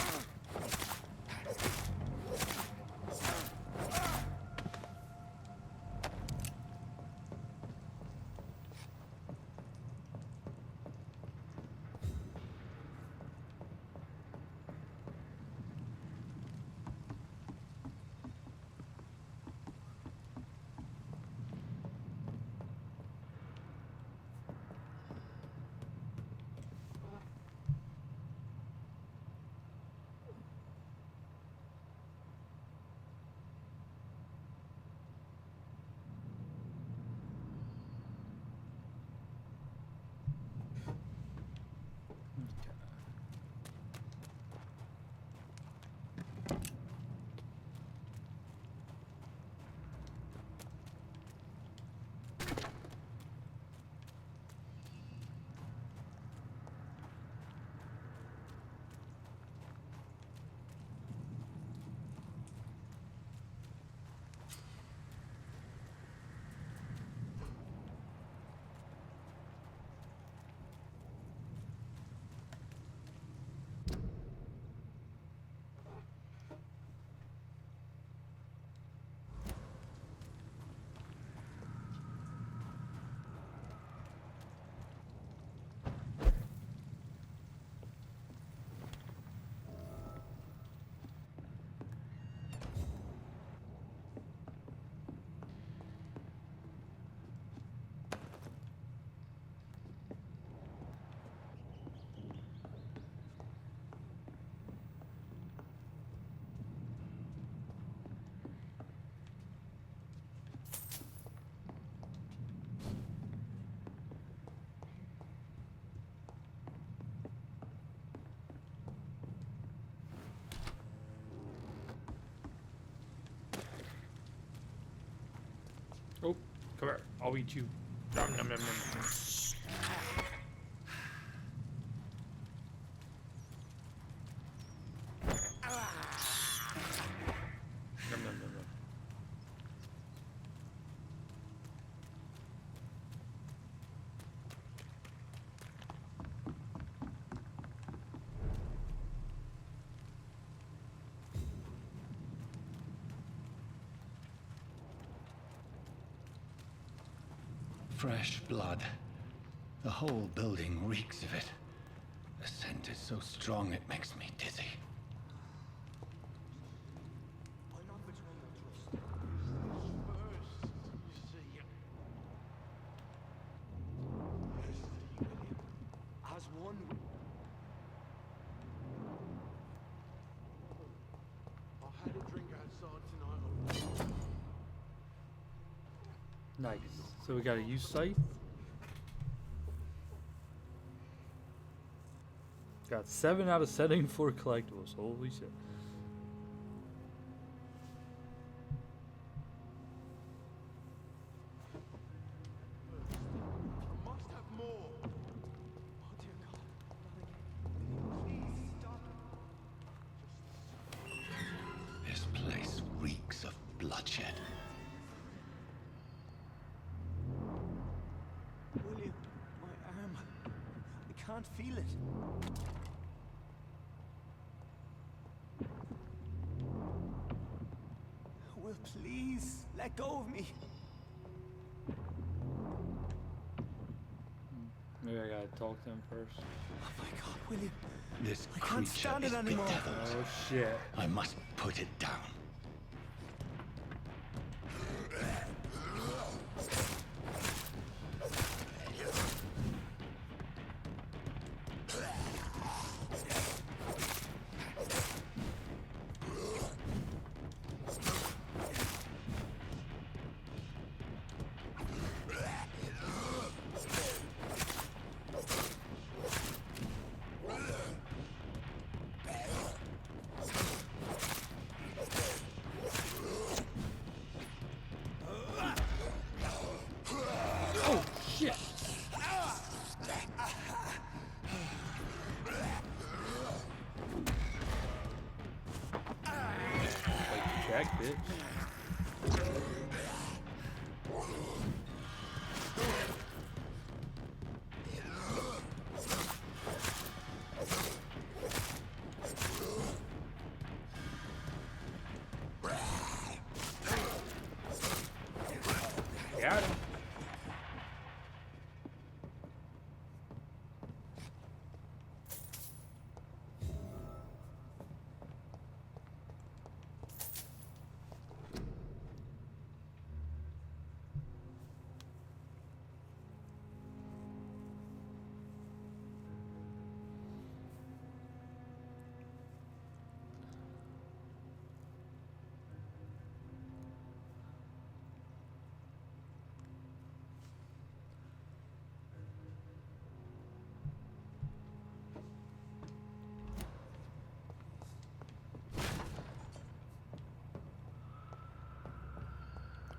Oh, come here. I'll eat you. Nom, nom, nom, nom. Nom, nom, nom, nom. Fresh blood. The whole building reeks of it. The scent is so strong it makes me dizzy. As one. I had a drink outside tonight. Nice. So we got a use site. Got 7 out of 7 for collectibles. Holy shit. I must have more. Oh dear God. Please stop. This place reeks of bloodshed. William, my arm. I can't feel it. Will, please, let go of me. Maybe I gotta talk to him first. Oh my God, William. This I can't creature stand is it anymore. bedeviled. Oh shit. I must put it down. shit! Like to check, bitch. Got him.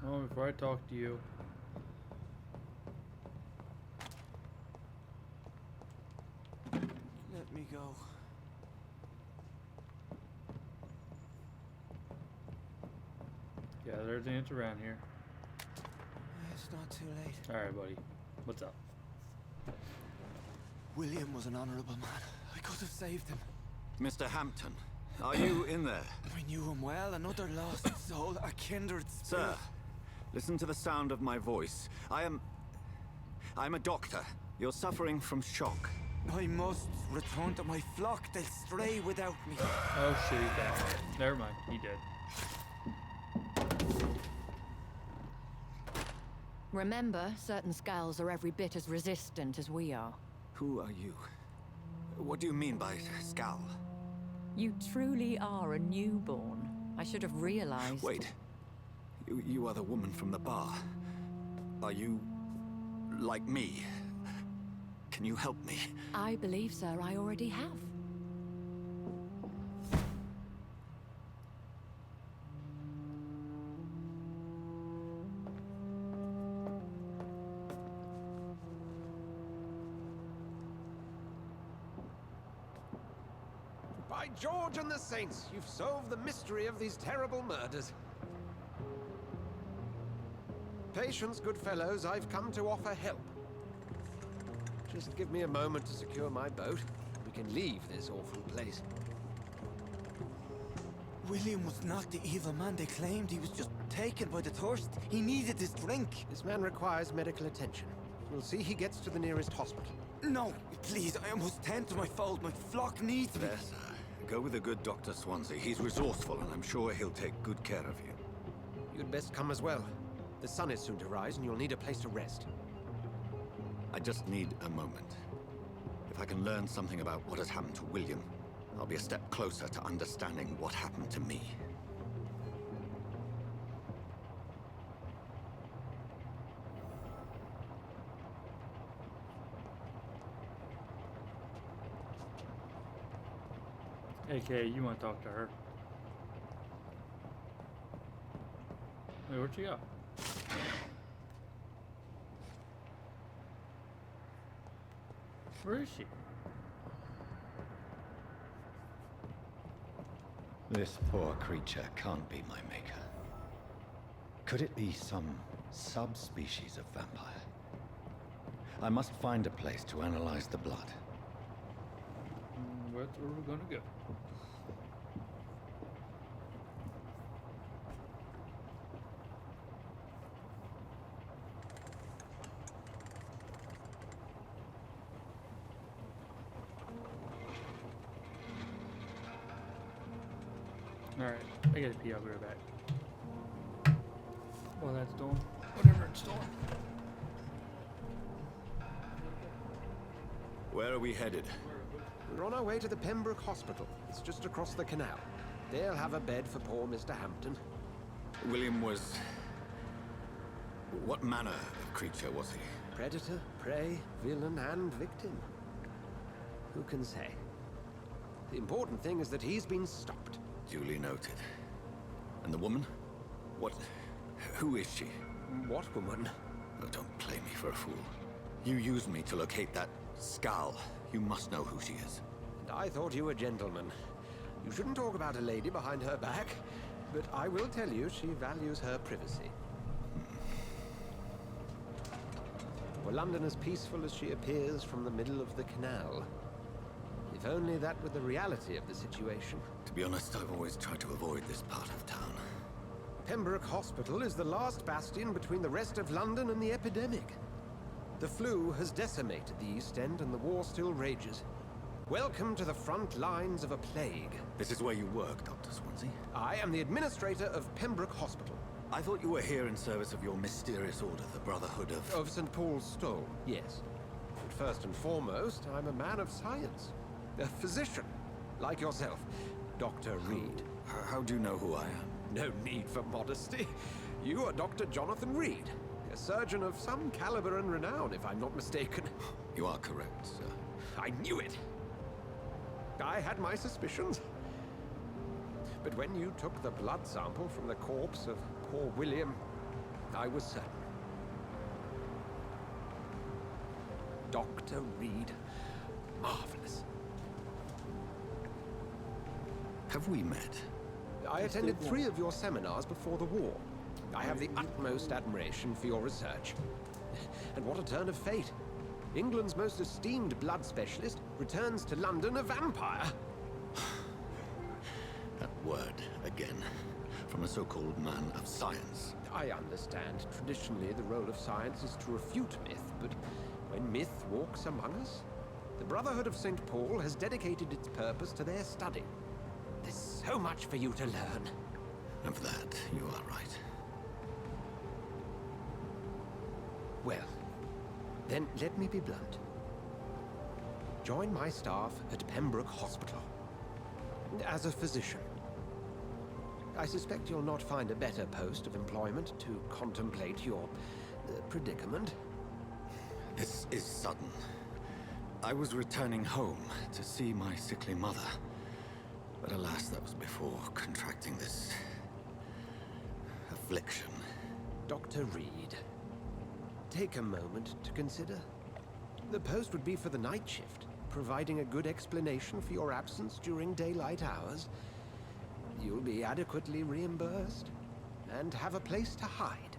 Oh, before I talk to you. Let me go. Yeah, there's ants around here. It's not too late. Alright, buddy. What's up? William was an honorable man. I could have saved him. Mr. Hampton, are you in there? We knew him well, another lost soul, a kindred spirit. Sir, listen to the sound of my voice. I'm a doctor. You're suffering from shock. I must return to my flock. They'll stray without me. Oh shit, he's down. Never mind, he did. Remember, certain skulls are every bit as resistant as we are. Who are you? What do you mean by Skal? You truly are a newborn. I should have realized. Wait. You are the woman from the bar. Are you like me? Can you help me? I believe, sir, I already have. By George and the Saints, you've solved the mystery of these terrible murders. Patience, good fellows, I've come to offer help. Just give me a moment to secure my boat. We can leave this awful place. William was not the evil man they claimed. He was just taken by the thirst. He needed his drink. This man requires medical attention. We'll see he gets to the nearest hospital. No, please, I must tend to my fold. My flock needs me. There, sir. Go with the good Dr. Swansea. He's resourceful, and I'm sure he'll take good care of you. You'd best come as well. The sun is soon to rise, and you'll need a place to rest. I just need a moment. If I can learn something about what has happened to William, I'll be a step closer to understanding what happened to me. AK, you want to talk to her? Wait, where'd she go? Where is she? This poor creature can't be my maker. Could it be some subspecies of vampire? I must find a place to analyze the blood. That's where we're gonna go. Alright, I gotta pee, I'll be right back. Well, that's doing whatever it's doing. Where are we headed? We're on our way to the Pembroke Hospital. It's just across the canal. They'll have a bed for poor Mr. Hampton. William was... What manner of creature was he? Predator, prey, villain, and victim. Who can say? The important thing is that he's been stopped. Duly noted. And the woman? What... Who is she? What woman? Oh, don't play me for a fool. You used me to locate that Scowl. You must know who she is. And I thought you a gentleman. You shouldn't talk about a lady behind her back, but I will tell you she values her privacy. Were London as peaceful as she appears from the middle of the canal? If only that were the reality of the situation. To be honest, I've always tried to avoid this part of town. Pembroke Hospital is the last bastion between the rest of London and the epidemic. The flu has decimated the East End and the war still rages. Welcome to the front lines of a plague. This is where you work, Dr. Swansea? I am the administrator of Pembroke Hospital. I thought you were here in service of your mysterious order, the Brotherhood of... Of St. Paul's Stole, yes. But first and foremost, I'm a man of science. A physician, like yourself, Dr. Reed. How do you know who I am? No need for modesty. You are Dr. Jonathan Reed, a surgeon of some caliber and renown, if I'm not mistaken. You are correct, sir. I knew it! I had my suspicions. But when you took the blood sample from the corpse of poor William, I was certain. Dr. Reed. Marvelous. Have we met? I attended 3 of your seminars before the war. I have the utmost admiration for your research. And what a turn of fate. England's most esteemed blood specialist returns to London a vampire. That word, again. From a so-called man of science. I understand. Traditionally, the role of science is to refute myth, but when myth walks among us, the Brotherhood of St. Paul has dedicated its purpose to their study. There's so much for you to learn. Of that, you are right. Well, then let me be blunt. Join my staff at Pembroke Hospital. As a physician. I suspect you'll not find a better post of employment to contemplate your predicament. This is sudden. I was returning home to see my sickly mother. But alas, that was before contracting this... affliction. Dr. Reed, take a moment to consider. The post would be for the night shift, providing a good explanation for your absence during daylight hours. You'll be adequately reimbursed, and have a place to hide.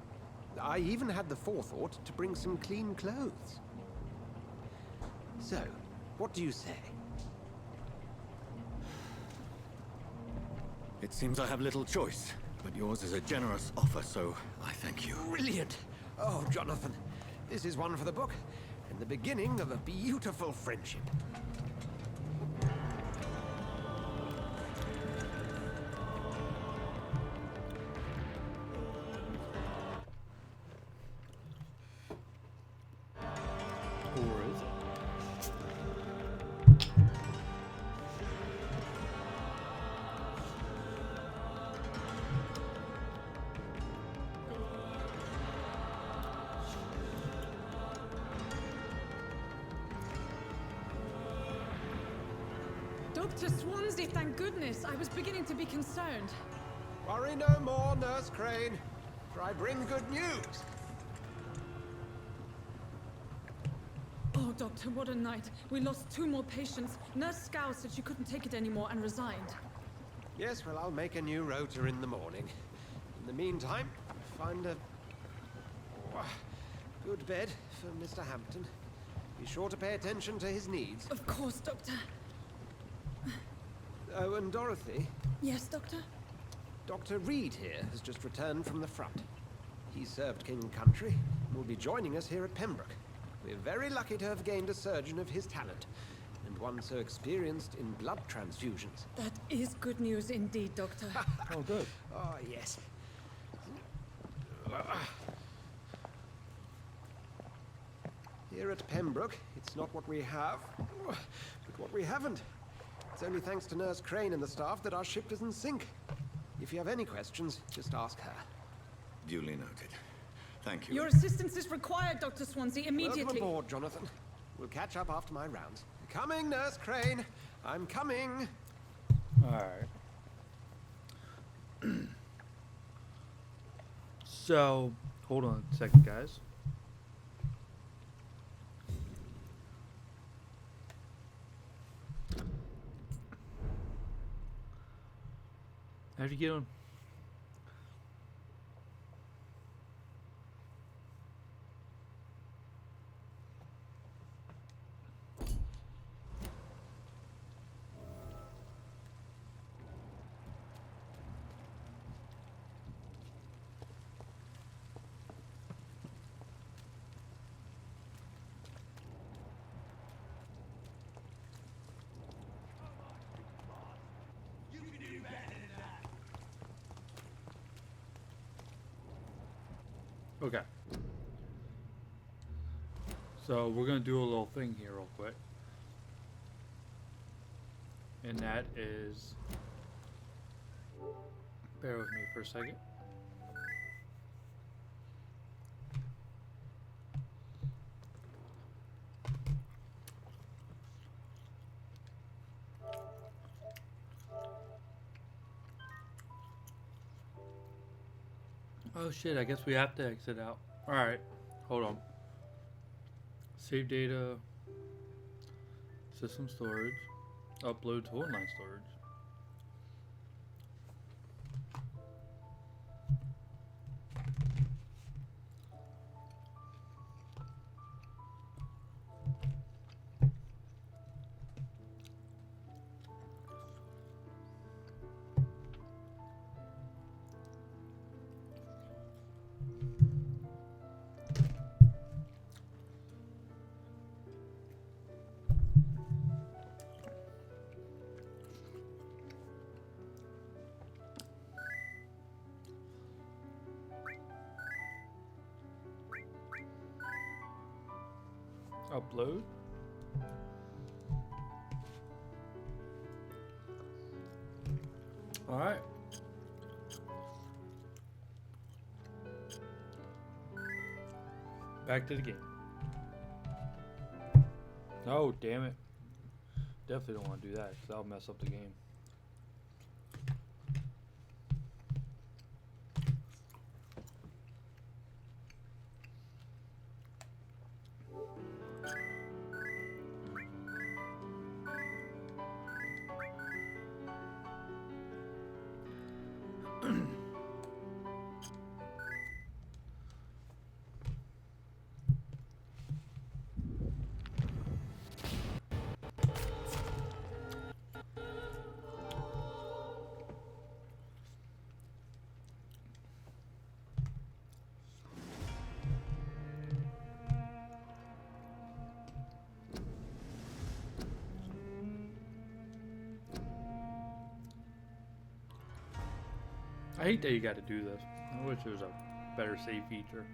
I even had the forethought to bring some clean clothes. So, what do you say? It seems I have little choice, but yours is a generous offer, so I thank you. Brilliant! Oh, Jonathan, this is one for the book, and the beginning of a beautiful friendship. Or is it? Dr. Swansea, thank goodness. I was beginning to be concerned. Worry no more, Nurse Crane, for I bring good news. Oh, Doctor, what a night. We lost 2 more patients. Nurse Scowl said she couldn't take it anymore and resigned. Yes, well, I'll make a new rota in the morning. In the meantime, find a good bed for Mr. Hampton. Be sure to pay attention to his needs. Of course, Doctor. Oh, and Dorothy? Yes, Doctor? Dr. Reed here has just returned from the front. He served King and Country and will be joining us here at Pembroke. We're very lucky to have gained a surgeon of his talent, and one so experienced in blood transfusions. That is good news indeed, Doctor. Oh, good. Oh, yes. Here at Pembroke, it's not what we have, but what we haven't. It's only thanks to Nurse Crane and the staff that our ship doesn't sink. If you have any questions, just ask her. Duly noted. Thank you. Your assistance is required, Dr. Swansea, immediately. Welcome aboard, Jonathan. We'll catch up after my rounds. Coming, Nurse Crane. I'm coming. Alright. So, hold on a second, guys. How'd you get on? Okay. So we're gonna do a little thing here real quick. And that is, bear with me for a second. Oh shit, I guess we have to exit out. Alright, hold on. Save data, system storage, upload to online storage. Upload. All right. Back to the game. Oh, damn it. Definitely don't want to do that because that'll mess up the game. I hate that you got to do this. I wish there was a better save feature.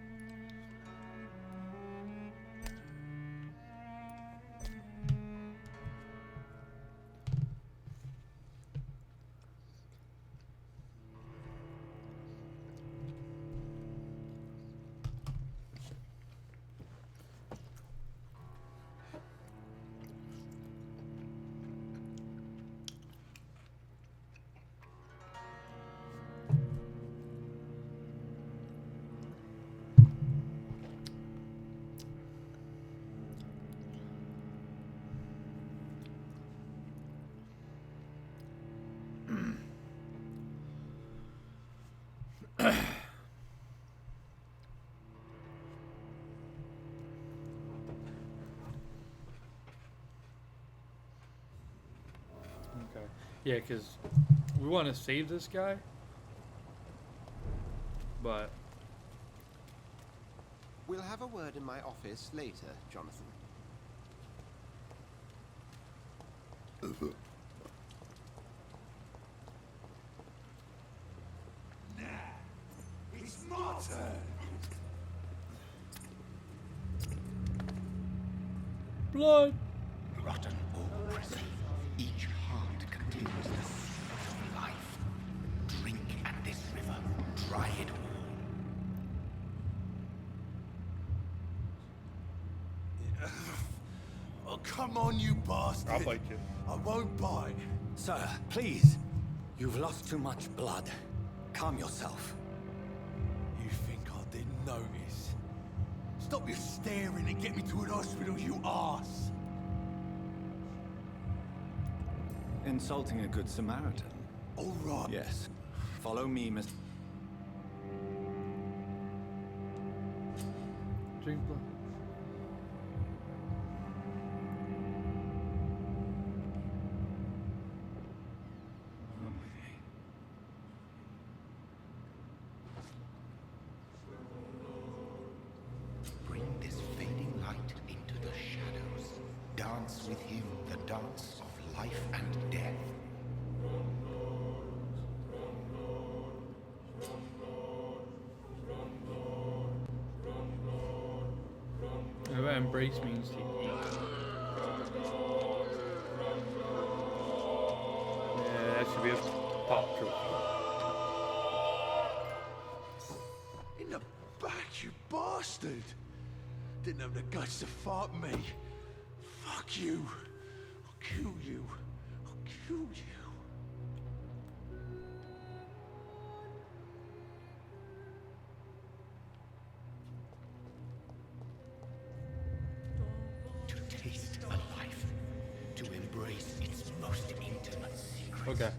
Okay. Yeah, because we want to save this guy, but We'll have a word in my office later, Jonathan. Now, it's my turn. blood. Rotten ore. Each heart contains the seeds of life. Drink at this river. Dry it all. Oh, come on, you bastard. I'll bite you. I won't bite. Sir, please. You've lost too much blood. Calm yourself. You think I didn't notice? Stop your staring and get me to an hospital, you arse. Insulting a good Samaritan. All right. Yes. Follow me, Mr. Drink blood. Bring this fading light into the shadows. Dance with him the dance of life and death. Embrace means to eat. Yeah, that should be a pop trophy. In the back, you bastard! Didn't have the guts to fight me. Fuck you. I'll kill you. I'll kill you. To taste a life. To embrace its most intimate secrets. Okay.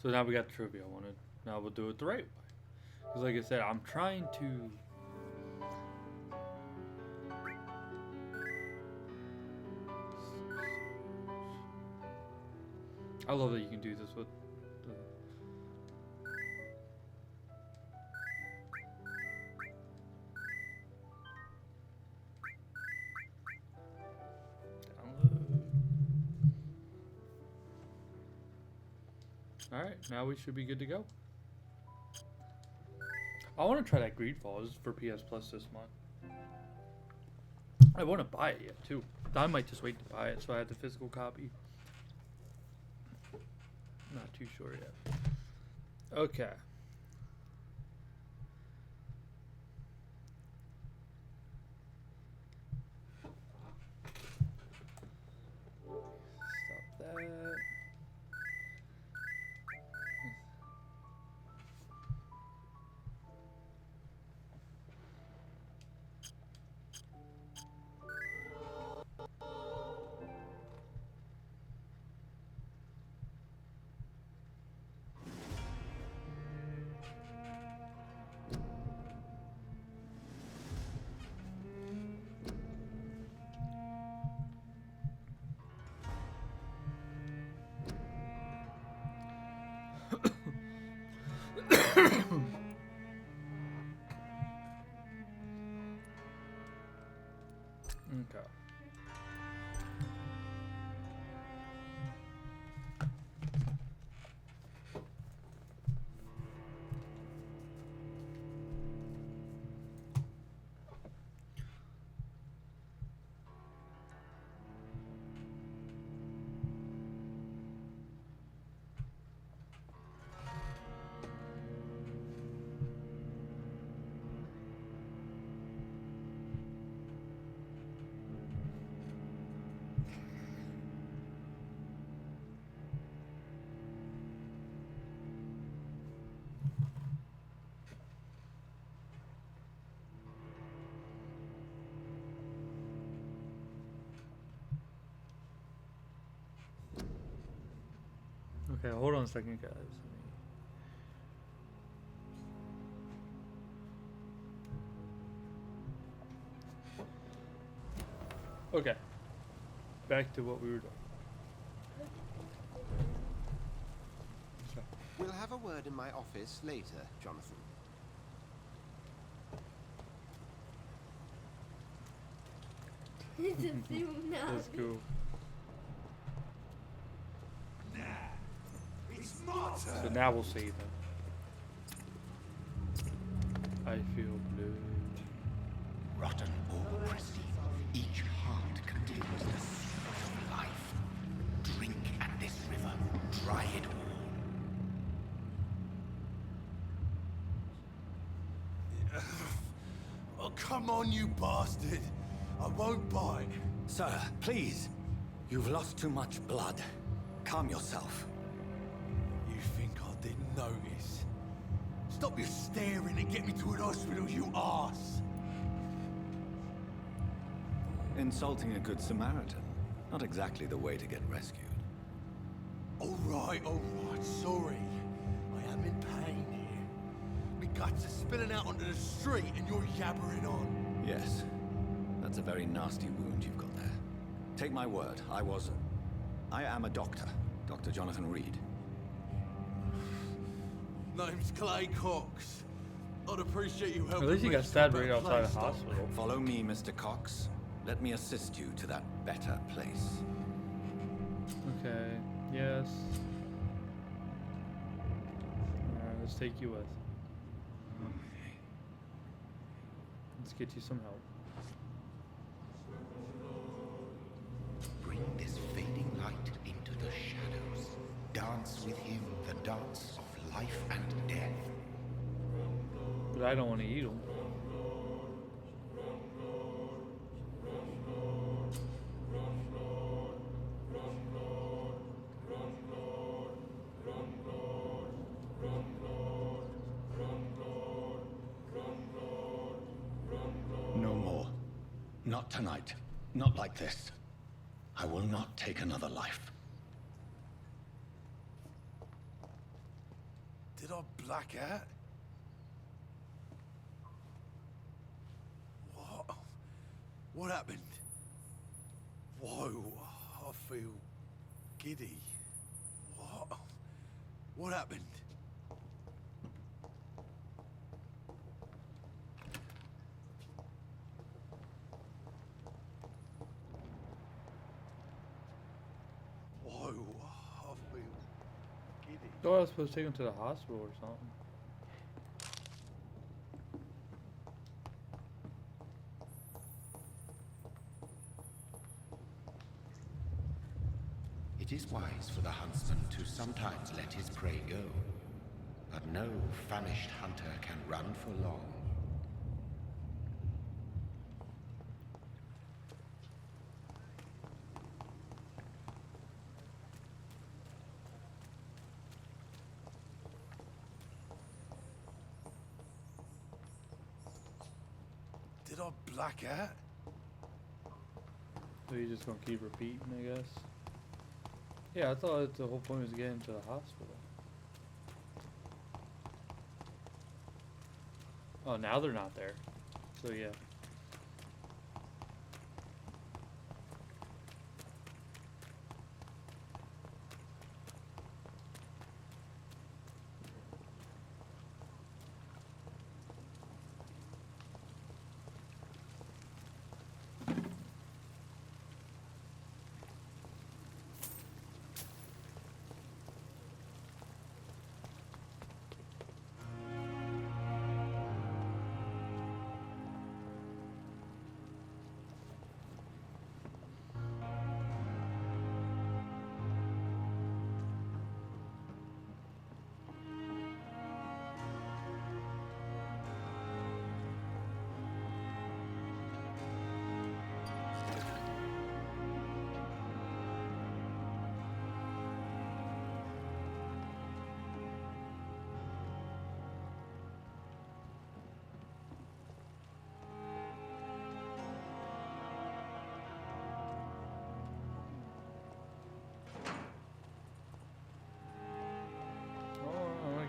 So now we got the trophy I wanted. Now we'll do it the right way. Because like I said, I'm trying to... I love that you can do this with the... Alright, now we should be good to go. I want to try that Greedfall. This is for PS Plus this month. I want to buy it yet, too. I might just wait to buy it so I have the physical copy. Not too sure yet. Okay. Stop that. Okay. Okay, hold on a second, guys. Okay. Back to what we were doing. So. We'll have a word in my office later, Jonathan. Let's go. So now we'll save him. I feel blue. Rotten or pristine, each heart contains the secret of life. Drink at this river, dry it all. Oh, come on, you bastard. I won't bite. Sir, please. You've lost too much blood. Calm yourself. You think I didn't notice? Stop your staring and get me to an hospital, you arse! Insulting a good Samaritan. Not exactly the way to get rescued. All right, sorry. I am in pain here. Me guts are spilling out onto the street and you're yabbering on. Yes. That's a very nasty wound you've got there. Take my word, I am a doctor. Dr. Jonathan Reed. Name's Clay Cox. I'd appreciate you helping At least he me got to stabbed a right better outside place, the hospital. Follow me, Mr. Cox. Let me assist you to that better place. Okay. Yes. Alright, let's take you with. Okay. Let's get you some help. Bring this fading light into the shadows. Dance with him the dance of life and death. But I don't want to eat them. No more. Not tonight. Not like this. I will not take another life. Did I black out? What? What happened? Whoa, I feel giddy. What? What happened? Whoa, I feel giddy. Oh, I was supposed to take him to the hospital or something. It is wise for the huntsman to sometimes let his prey go, but no famished hunter can run for long. Did I black out? So you're just gonna keep repeating, I guess? Yeah, I thought the whole point was getting to the hospital. Oh, now they're not there. So yeah.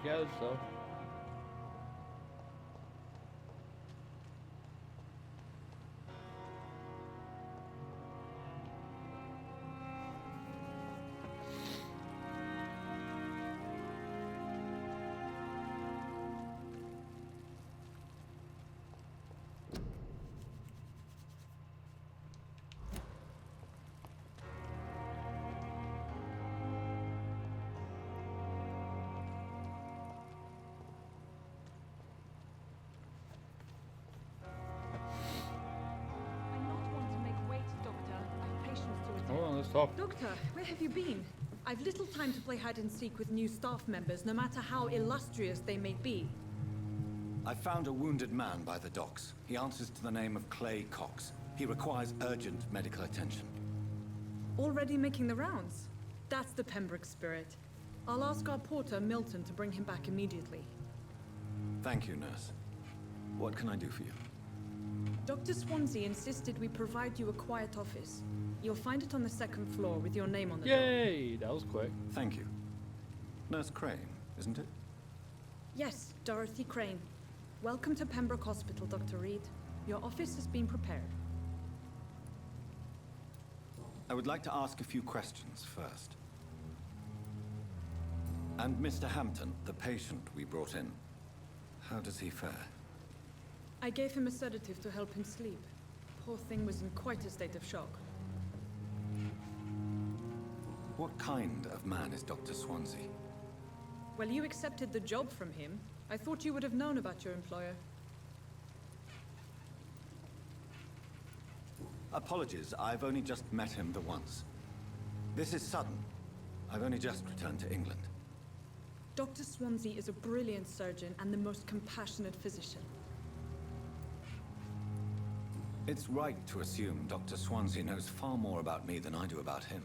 Gather stuff. Hold on, let's talk. Doctor, where have you been? I've little time to play hide and seek with new staff members, no matter how illustrious they may be. I found a wounded man by the docks. He answers to the name of Clay Cox. He requires urgent medical attention. Already making the rounds? That's the Pembroke spirit. I'll ask our porter, Milton, to bring him back immediately. Thank you, nurse. What can I do for you? Dr. Swansea insisted we provide you a quiet office. You'll find it on the second floor with your name on the door. Yay! That was quick. Thank you. Nurse Crane, isn't it? Yes, Dorothy Crane. Welcome to Pembroke Hospital, Dr. Reed. Your office has been prepared. I would like to ask a few questions first. And Mr. Hampton, the patient we brought in, how does he fare? I gave him a sedative to help him sleep. Poor thing was in quite a state of shock. What kind of man is Dr. Swansea? Well, you accepted the job from him. I thought you would have known about your employer. Apologies, I've only just met him the once. This is sudden. I've only just returned to England. Dr. Swansea is a brilliant surgeon and the most compassionate physician. It's right to assume Dr. Swansea knows far more about me than I do about him.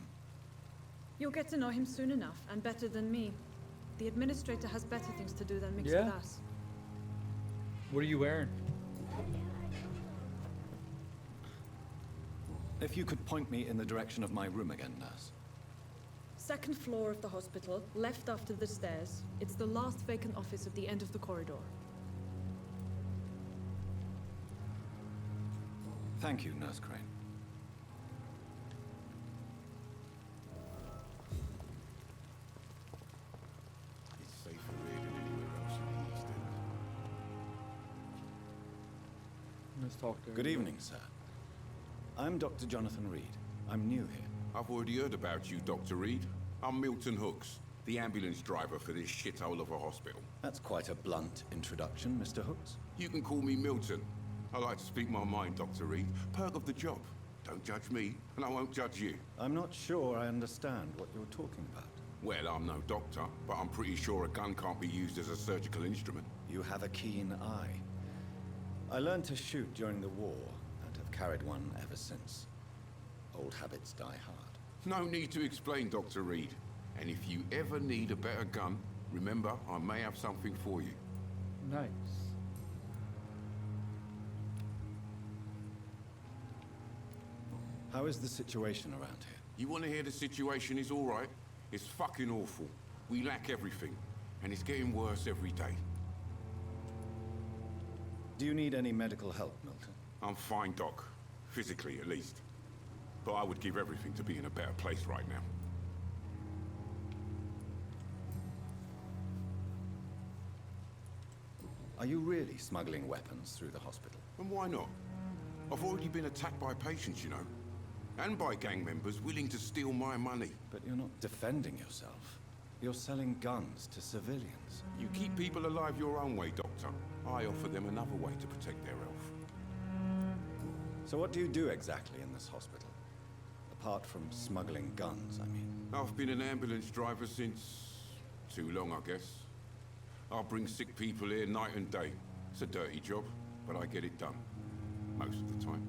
You'll get to know him soon enough, and better than me. The administrator has better things to do than mix Yeah? with us. What are you wearing? If you could point me in the direction of my room again, nurse. Second floor of the hospital, left after the stairs. It's the last vacant office at the end of the corridor. Thank you, Nurse Crane. It's safer here than anywhere else in the East End. Let's talk to Good evening, sir. I'm Dr. Jonathan Reed. I'm new here. I've already heard about you, Dr. Reed. I'm Milton Hooks, the ambulance driver for this shithole of a hospital. That's quite a blunt introduction, Mr. Hooks. You can call me Milton. I like to speak my mind, Dr. Reed. Perk of the job. Don't judge me, and I won't judge you. I'm not sure I understand what you're talking about. Well, I'm no doctor, but I'm pretty sure a gun can't be used as a surgical instrument. You have a keen eye. I learned to shoot during the war, and have carried one ever since. Old habits die hard. No need to explain, Dr. Reed. And if you ever need a better gun, remember, I may have something for you. Nice. How is the situation around here? You want to hear the situation is all right? It's fucking awful. We lack everything, and it's getting worse every day. Do you need any medical help, Milton? I'm fine, Doc. Physically, at least. But I would give everything to be in a better place right now. Are you really smuggling weapons through the hospital? And why not? I've already been attacked by patients, you know. And by gang members willing to steal my money. But you're not defending yourself. You're selling guns to civilians. You keep people alive your own way, Doctor. I offer them another way to protect their health. So what do you do exactly in this hospital? Apart from smuggling guns, I mean. I've been an ambulance driver since... too long, I guess. I'll bring sick people here night and day. It's a dirty job, but I get it done. Most of the time.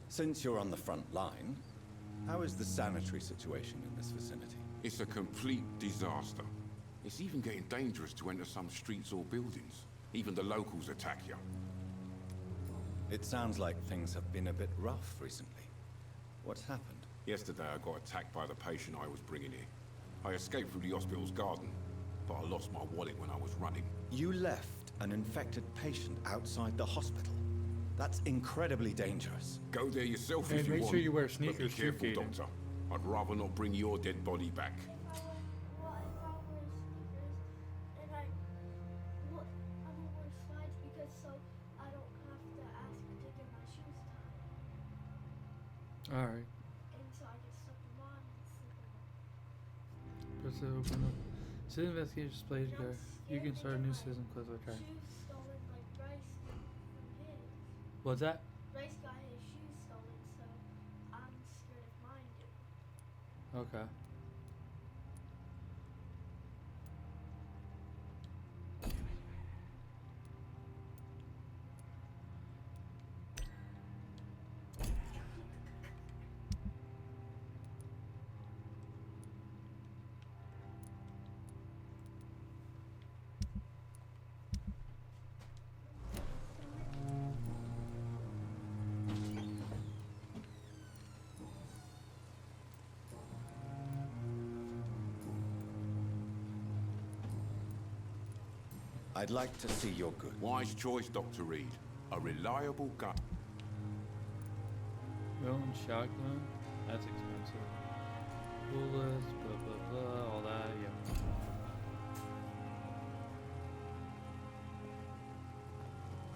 Since you're on the front line, how is the sanitary situation in this vicinity? It's a complete disaster. It's even getting dangerous to enter some streets or buildings. Even the locals attack you. It sounds like things have been a bit rough recently. What's happened? Yesterday I got attacked by the patient I was bringing here. I escaped through the hospital's garden, but I lost my wallet when I was running. You left an infected patient outside the hospital? That's incredibly dangerous. Go there yourself Hey, if you make want. sure you wear But sneakers be too, careful, Kaden. Doctor. I'd rather not bring your dead body back. What if I wear sneakers and I don't wear slides because so I don't have to ask to get my shoes tied. Alright. And so I can slip them on and slip them on. Press it open up. Citizen investigation displays go. You can start a new citizen quiz. Okay. Shoes stolen like Bryce from his. What's that? Bryce got his shoes stolen, so I'm scared of mine do. Okay. I'd like to see your good. Wise choice, Dr. Reed. A reliable gun. Well, and shotgun. That's expensive. Bullets, blah blah blah, all that. Yeah.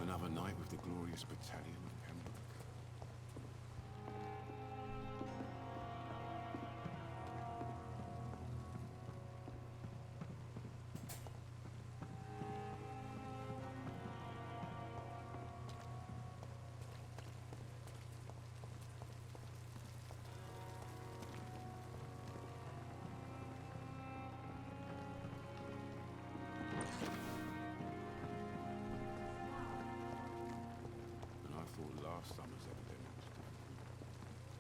Another night with the glorious battalion of Pembroke. And I thought last summer's epidemic was done.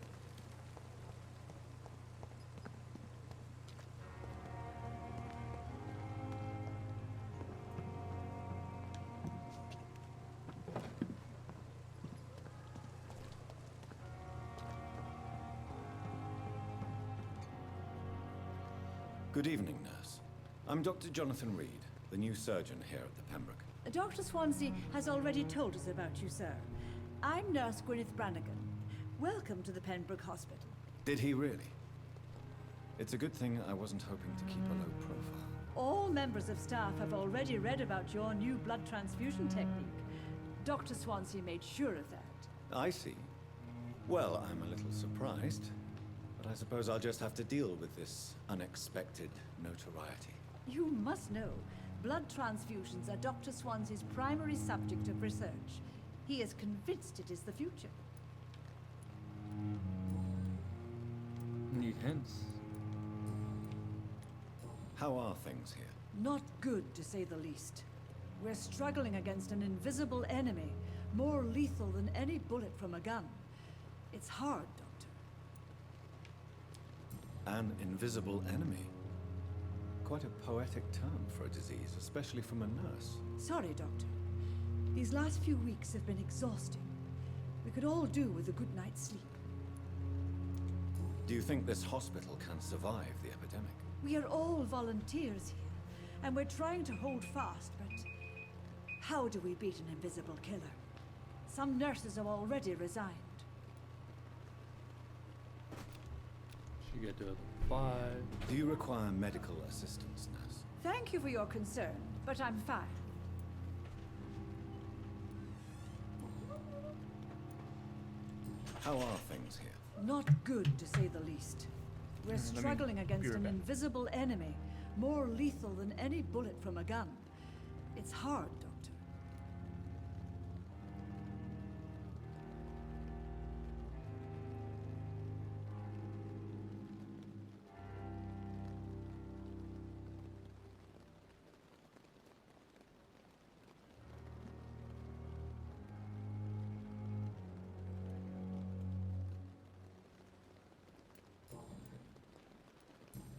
Good evening, nurse. I'm Dr. Jonathan Reed, the new surgeon here at the Pembroke. Dr. Swansea has already told us about you, sir. I'm Nurse Gwyneth Brannigan. Welcome to the Pembroke Hospital. Did he really? It's a good thing I wasn't hoping to keep a low profile. All members of staff have already read about your new blood transfusion technique. Dr. Swansea made sure of that. I see. Well, I'm a little surprised, but I suppose I'll just have to deal with this unexpected notoriety. You must know, blood transfusions are Dr. Swansea's primary subject of research. He is convinced it is the future. Need hints. How are things here? Not good, to say the least. We're struggling against an invisible enemy, more lethal than any bullet from a gun. It's hard, Doctor. An invisible enemy? Quite a poetic term for a disease, especially from a nurse. Sorry, Doctor. These last few weeks have been exhausting. We could all do with a good night's sleep. Do you think this hospital can survive the epidemic? We are all volunteers here, and we're trying to hold fast, but how do we beat an invisible killer? Some nurses have already resigned. Should get to the 5. Do you require medical assistance, nurse? Thank you for your concern, but I'm fine. How are things here? Not good, to say the least. We're struggling against an invisible enemy, more lethal than any bullet from a gun. It's hard, Doctor.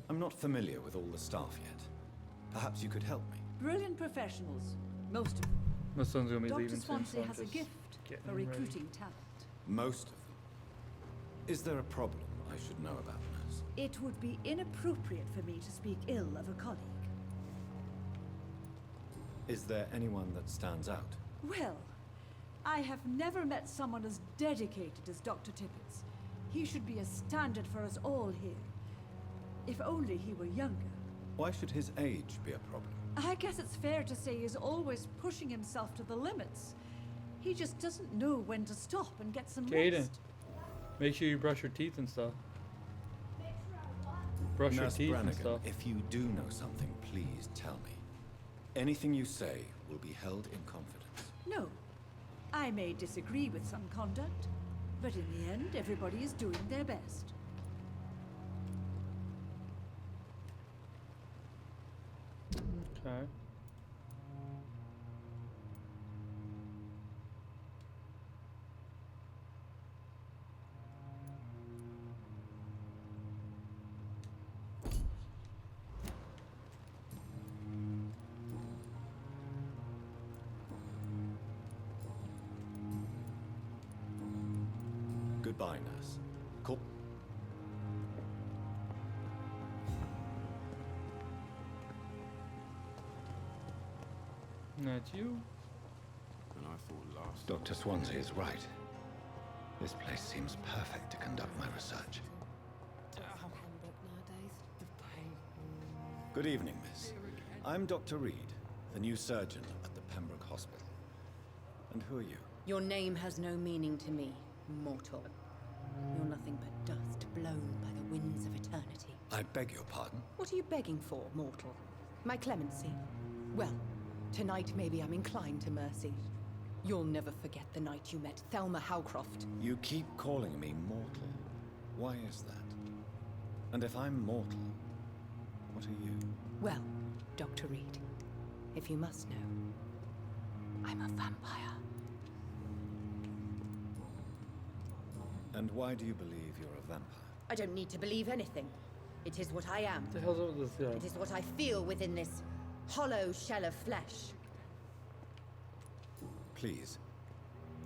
I'm not familiar with all the staff yet. Perhaps you could help me. Brilliant professionals, most of them. My son's gonna be Dr. leaving soon, so Swansea I'm has a just gift getting for him ready. recruiting talent. Most of them. Is there a problem I should know about, nurse? It would be inappropriate for me to speak ill of a colleague. Is there anyone that stands out? Well, I have never met someone as dedicated as Dr. Tippett. He should be a standard for us all here. If only he were younger. Why should his age be a problem? I guess it's fair to say he's always pushing himself to the limits. He just doesn't know when to stop and get some Caden, rest. make sure you brush your teeth and stuff. Brush your Nurse teeth and Brannigan, stuff. if you do know something, please tell me. Anything you say will be held in confidence. No. I may disagree with some conduct, but in the end, everybody is doing their best. Okay. Goodbye, nurse. Cool. That's you. And I thought last. Dr. Swansea is right. This place seems perfect to conduct my research. Good evening, miss. I'm Dr. Reed, the new surgeon at the Pembroke Hospital. And who are you? Your name has no meaning to me, mortal. You're nothing but dust blown by the winds of eternity. I beg your pardon? What are you begging for, mortal? My clemency? Well, tonight maybe I'm inclined to mercy. You'll never forget the night you met Thelma Howcroft. You keep calling me mortal. Why is that? And if I'm mortal, what are you? Well, Dr. Reed, if you must know, I'm a vampire. And why do you believe you're a vampire? I don't need to believe anything. It is what I am. What the hell's up with this guy? It is what I feel within this hollow shell of flesh. Please,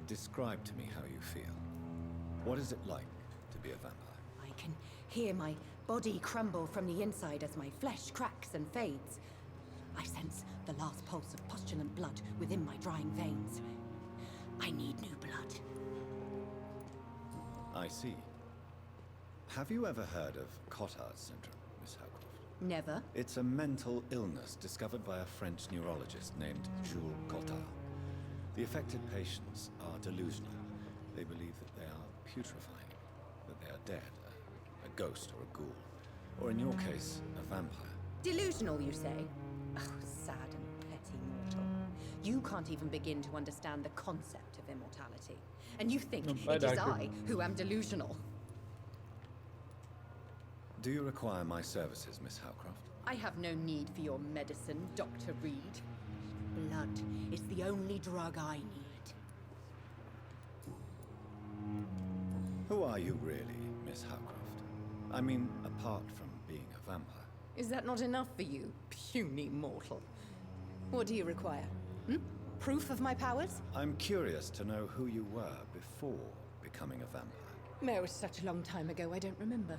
describe to me how you feel. What is it like to be a vampire? I can hear my body crumble from the inside as my flesh cracks and fades. I sense the last pulse of postulant blood within my drying veins. I need new blood. I see. Have you ever heard of Cotard's syndrome, Miss Howcroft? Never. It's a mental illness discovered by a French neurologist named Jules Cotard. The affected patients are delusional. They believe that they are putrefying, that they are dead, a ghost or a ghoul, or in your case, a vampire. Delusional, you say? Oh, sad and petty mortal. You can't even begin to understand the concept of immortality. And you think it is I who am delusional. Do you require my services, Miss Howcroft? I have no need for your medicine, Dr. Reed. Blood is the only drug I need. Who are you really, Miss Howcroft? I mean, apart from being a vampire. Is that not enough for you, puny mortal? What do you require? Proof of my powers? I'm curious to know who you were before becoming a vampire. It was such a long time ago, I don't remember.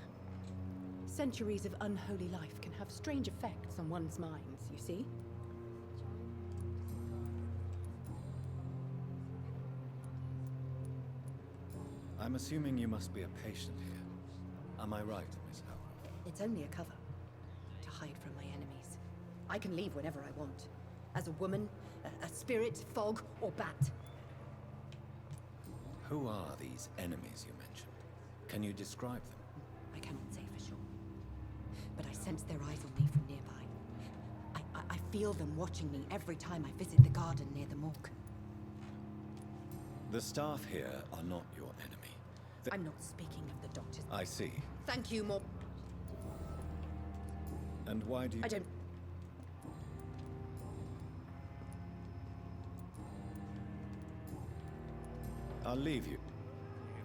Centuries of unholy life can have strange effects on one's minds, you see? I'm assuming you must be a patient here. Am I right, Miss Howcroft? It's only a cover. To hide from my enemies. I can leave whenever I want. As a woman, a spirit, fog, or bat. Who are these enemies you mentioned? Can you describe them? I cannot say for sure. But I sense their eyes on me from nearby. I feel them watching me every time I visit the garden near the morgue. The staff here are not your enemy. I'm not speaking of the doctors. I see. Thank you, more. And why do you... I don't... I'll leave you.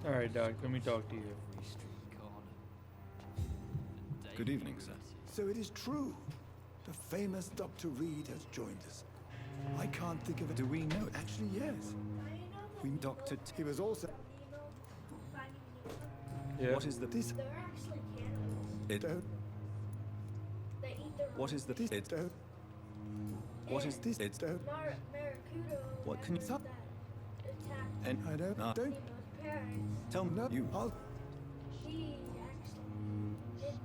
Alright, Doc, let me talk to you. Good evening, sir. So it is true. The famous Dr. Reed has joined us. I can't think of it. Do we know it? Actually, yes. We Dr. He was also... Yeah. What is the... This... They're actually cannibals. It... Don't... They eat their What is the... This... It... Don't... What is this? It... Maracudo. What can you... That attacked And... I don't... No. Don't... Nino's parents. Tell me... No, You... I'll... She actually didn't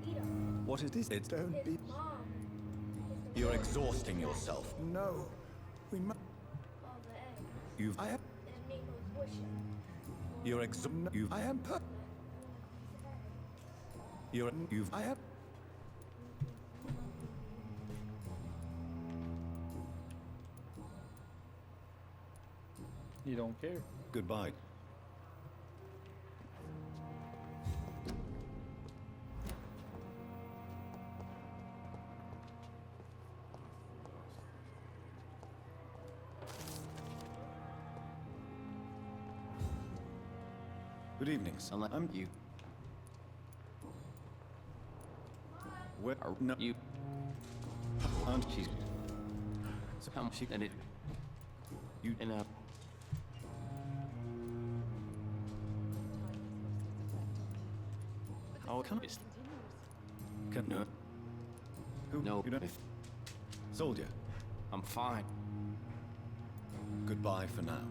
eat him. What is this? It... Don't His be... mom. You're exhausting yourself. No. We must... All the eggs. You've... I am... And Nino's wishing. You're You've... I am per... You've... I am... You don't care. Goodbye. Good evening, son. I'm you. Where are no you? Aren't she? So how she and it? You in a. How can I? Can no. Who? No. You don't. Soldier. I'm fine. Goodbye for now.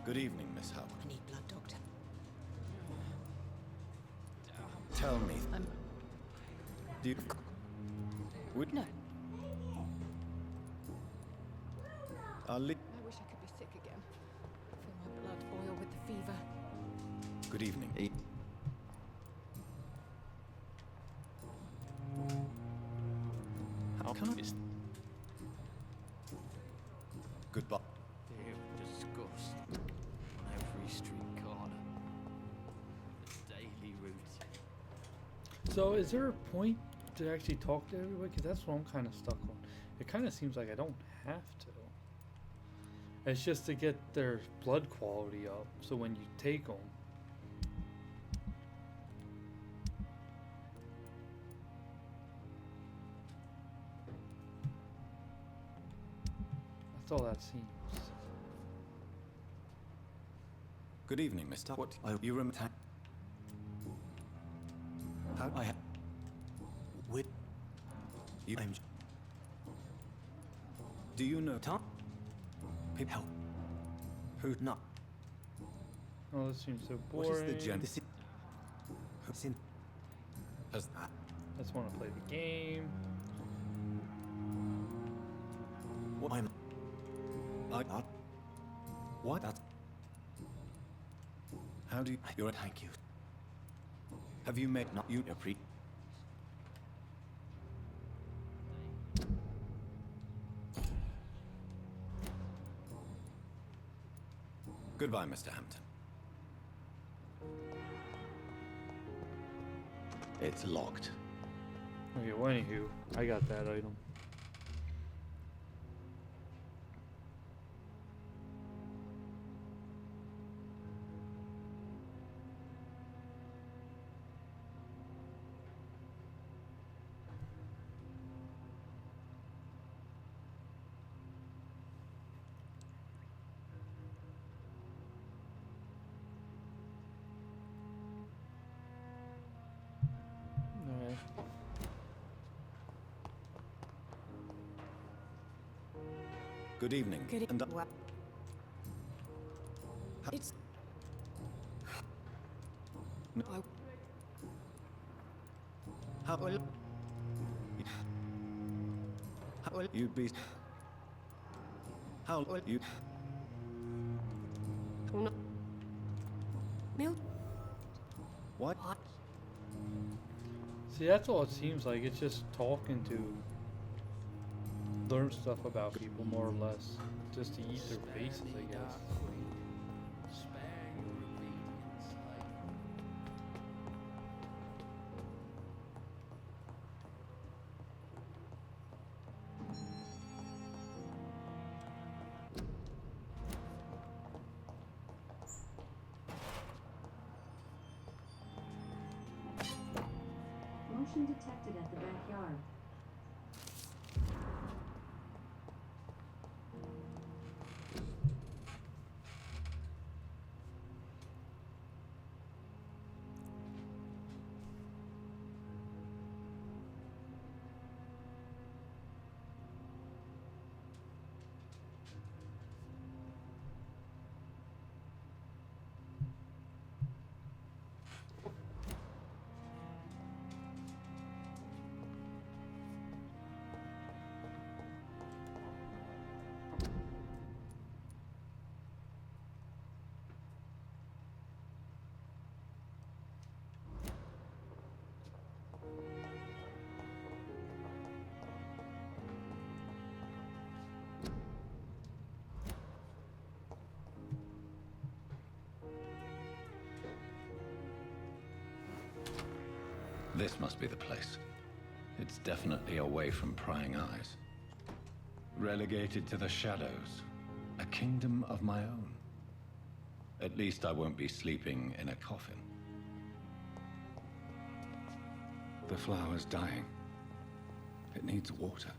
Good evening, Miss Howard. I need blood, Doctor. Tell me. Do you... Would... No. I'll leave... I wish I could be sick again. Feel my blood boil with the fever. Good evening. How can I... Goodbye. Ew, disgust. On every street corner. The daily routine. So, is there a point to actually talk to everybody? Because that's what I'm kind of stuck on. It kind of seems like I don't have to. It's just to get their blood quality up, so when you take them, that's all that seems. Good evening, Mr. What? You remember... How... I... With... You... I'm... Do you know... Tom? Help. Who not? Oh, this seems so boring. What is the gen? This is... As... I just want to play the game. What I'm... What? That... How do you... You're... Thank you. Have you met... Not you... Pre... Goodbye, Mr. Hampton. It's locked. Okay, well, anywho, I got that item. Alright. Good evening. Good and evening. It's... No. How will... How will you be... How will you... Mil... What? See, that's all it seems like. It's just talking to learn stuff about people, more or less. Just to eat their faces, I guess. Motion detected at the backyard. This must be the place. It's definitely away from prying eyes. Relegated to the shadows. A kingdom of my own. At least I won't be sleeping in a coffin. The flower's dying. It needs water.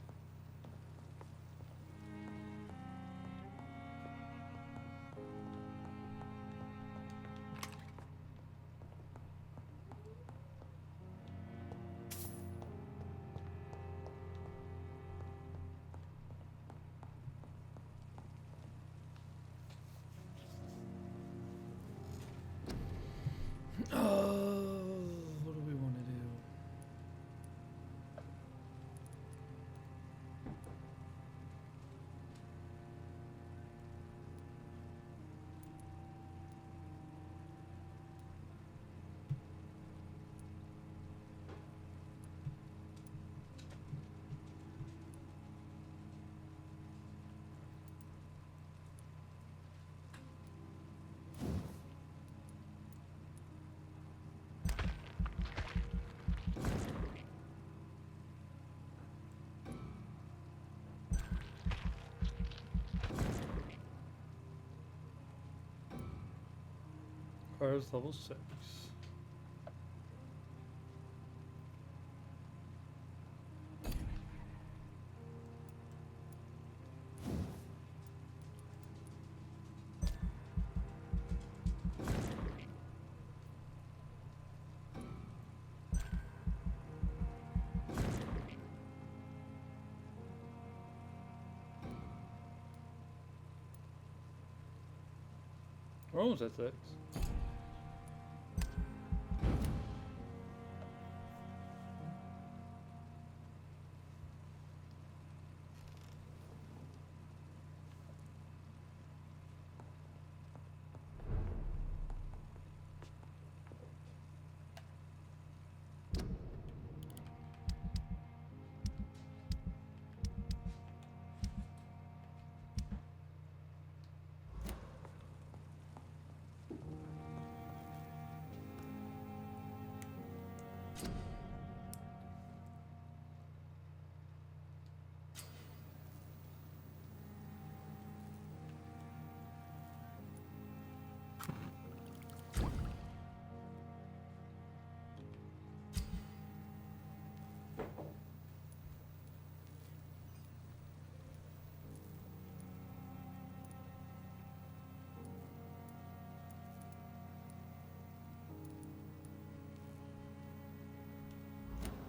Requires level 6. We're almost at 6.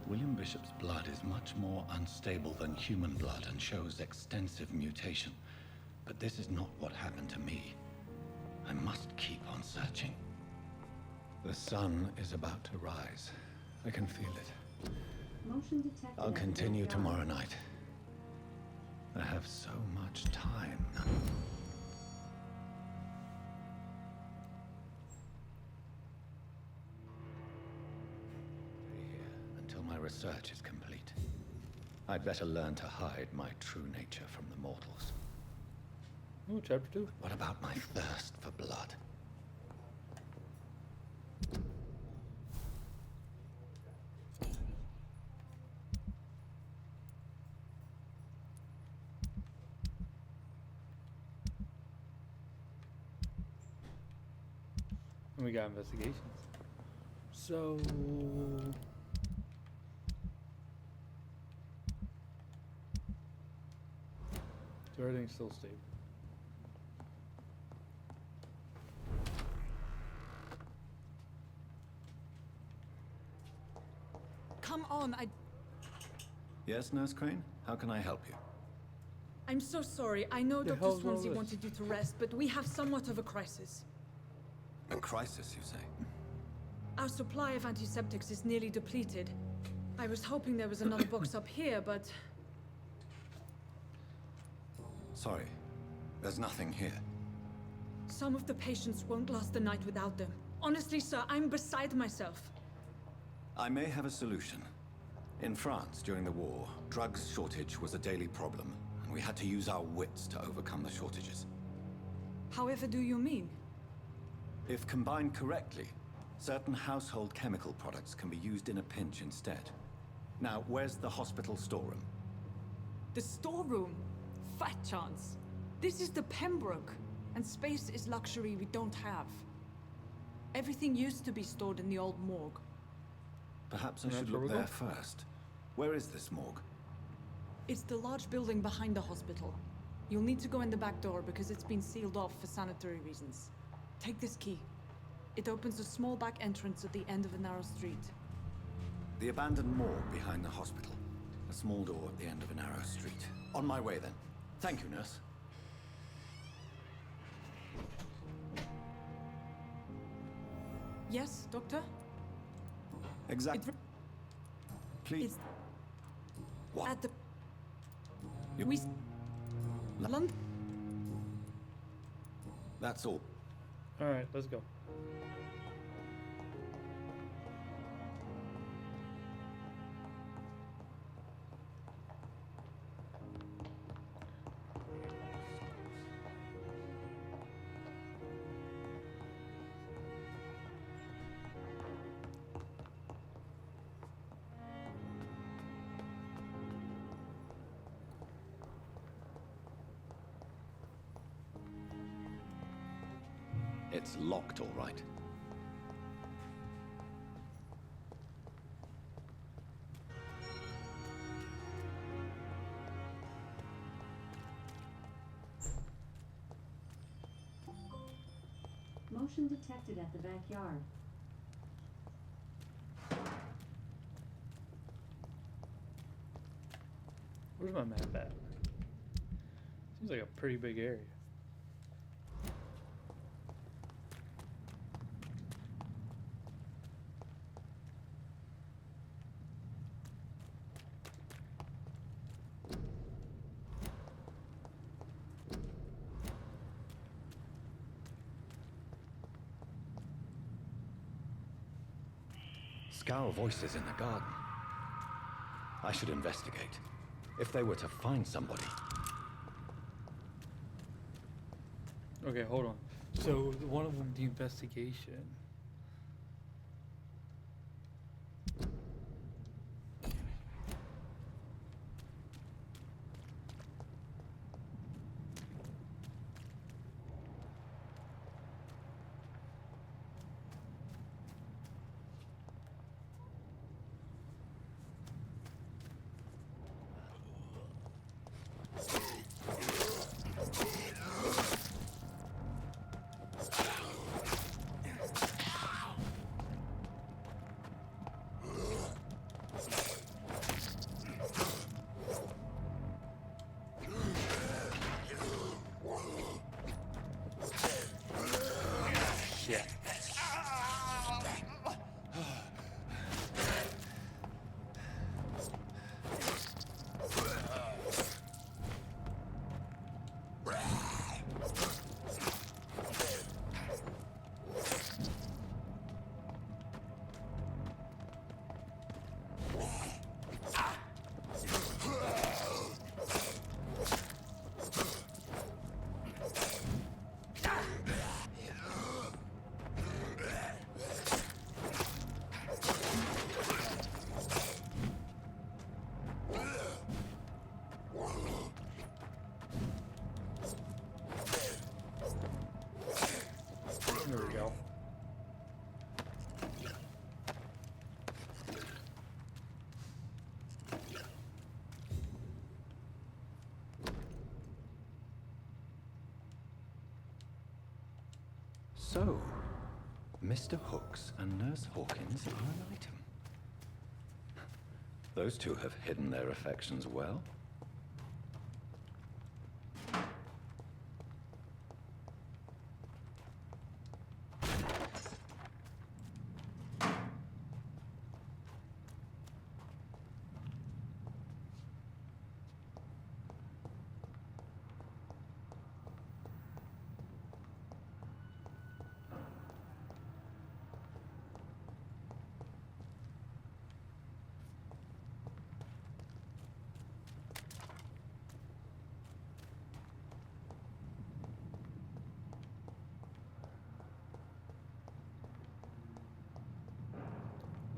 William Bishop's blood is much more unstable than human blood and shows extensive mutation. But this is not what happened to me. I must keep on searching. The sun is about to rise. I can feel it. Motion detected. I'll continue tomorrow night. I have so much time now. Research is complete. I'd better learn to hide my true nature from the mortals. Oh, chapter 2. What about my thirst for blood? And we got investigations. So everything's still stable. Come on, Yes, Nurse Crane? How can I help you? I'm so sorry. I know The Dr. hell's all Swansea this? wanted you to rest, but we have somewhat of a crisis. A crisis, you say? Our supply of antiseptics is nearly depleted. I was hoping there was another box up here, but Sorry. There's nothing here. some of the patients won't last the night without them. Honestly, sir, I'm beside myself. I may have a solution. In France, during the war, drugs shortage was a daily problem, and we had to use our wits to overcome the shortages. However do you mean? If combined correctly, certain household chemical products can be used in a pinch instead. Now, where's the hospital storeroom? The storeroom? Fat chance. This is the Pembroke, and space is luxury we don't have. Everything used to be stored in the old morgue. Perhaps I And should that's where look we there go? first. Where is this morgue? It's the large building behind the hospital. You'll need to go in the back door because it's been sealed off for sanitary reasons. Take this key. It opens a small back entrance at the end of a narrow street. The abandoned morgue behind the hospital. A small door at the end of a narrow street. On my way, then. Thank you, nurse. Yes, Doctor? Exactly. Please. What? At the... You- We... London? That's all. Alright, let's go. It's locked, all right. Motion detected at the backyard. Where's my map at? Seems like a pretty big area. Scowl voices in the garden. I should investigate. If they were to find somebody. Okay, hold on. So one of them, the investigation. There we go. So, Mr. Hooks and Nurse Hawkins are an item. Those two have hidden their affections well.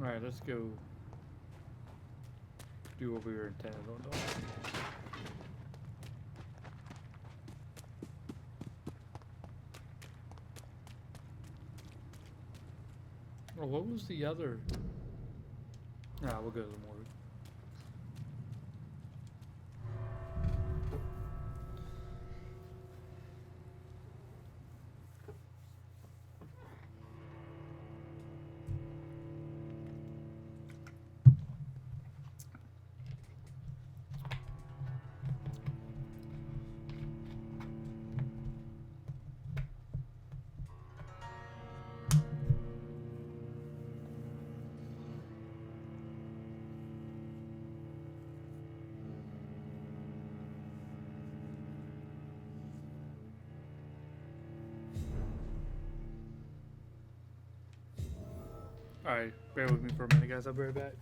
Alright, let's go do what we were intended on doing. Oh, what was the other? Nah, we'll go to the morgue. Alright, bear with me for a minute, guys. I'll be right back.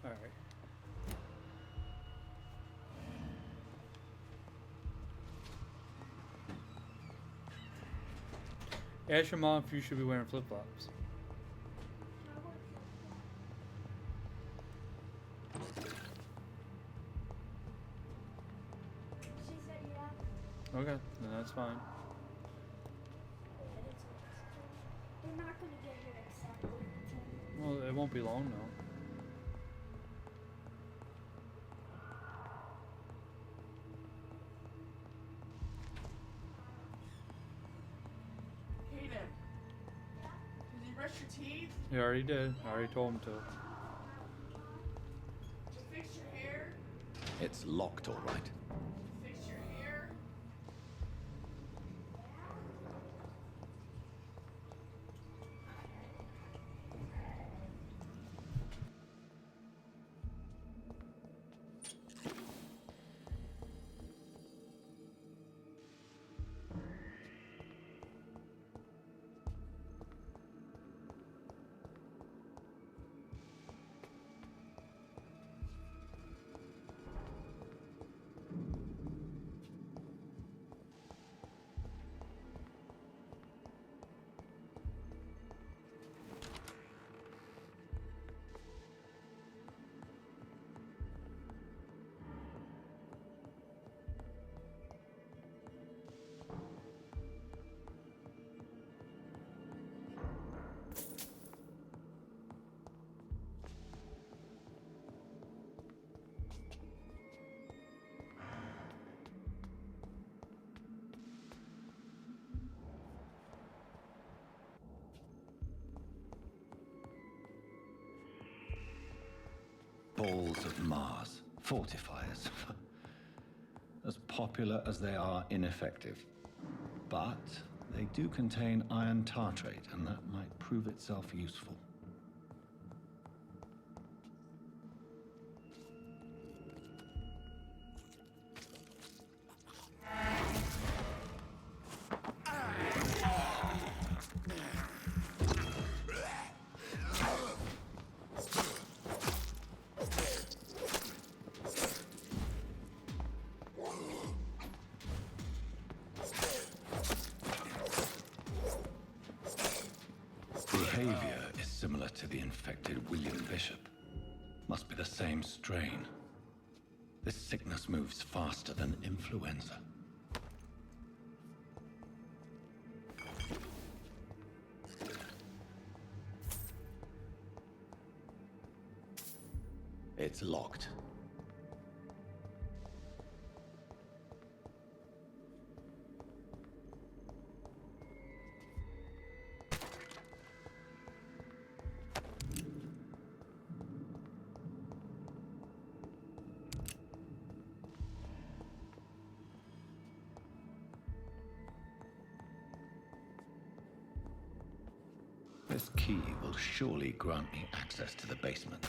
Alright. Ask your mom if you should be wearing flip-flops. She said yeah. Okay, then that's fine. They're not gonna get here exactly. Well, it won't be long now. Hayden, did you brush your teeth? He already did. I already told him to. Did you fix your hair? It's locked, all right. Fix your hair? Balls of Mars. Fortifiers. As popular as they are ineffective. But they do contain iron tartrate, and that might prove itself useful. Behavior is similar to the infected William Bishop. Must be the same strain. This sickness moves faster than influenza. It's locked. This key will surely grant me access to the basement.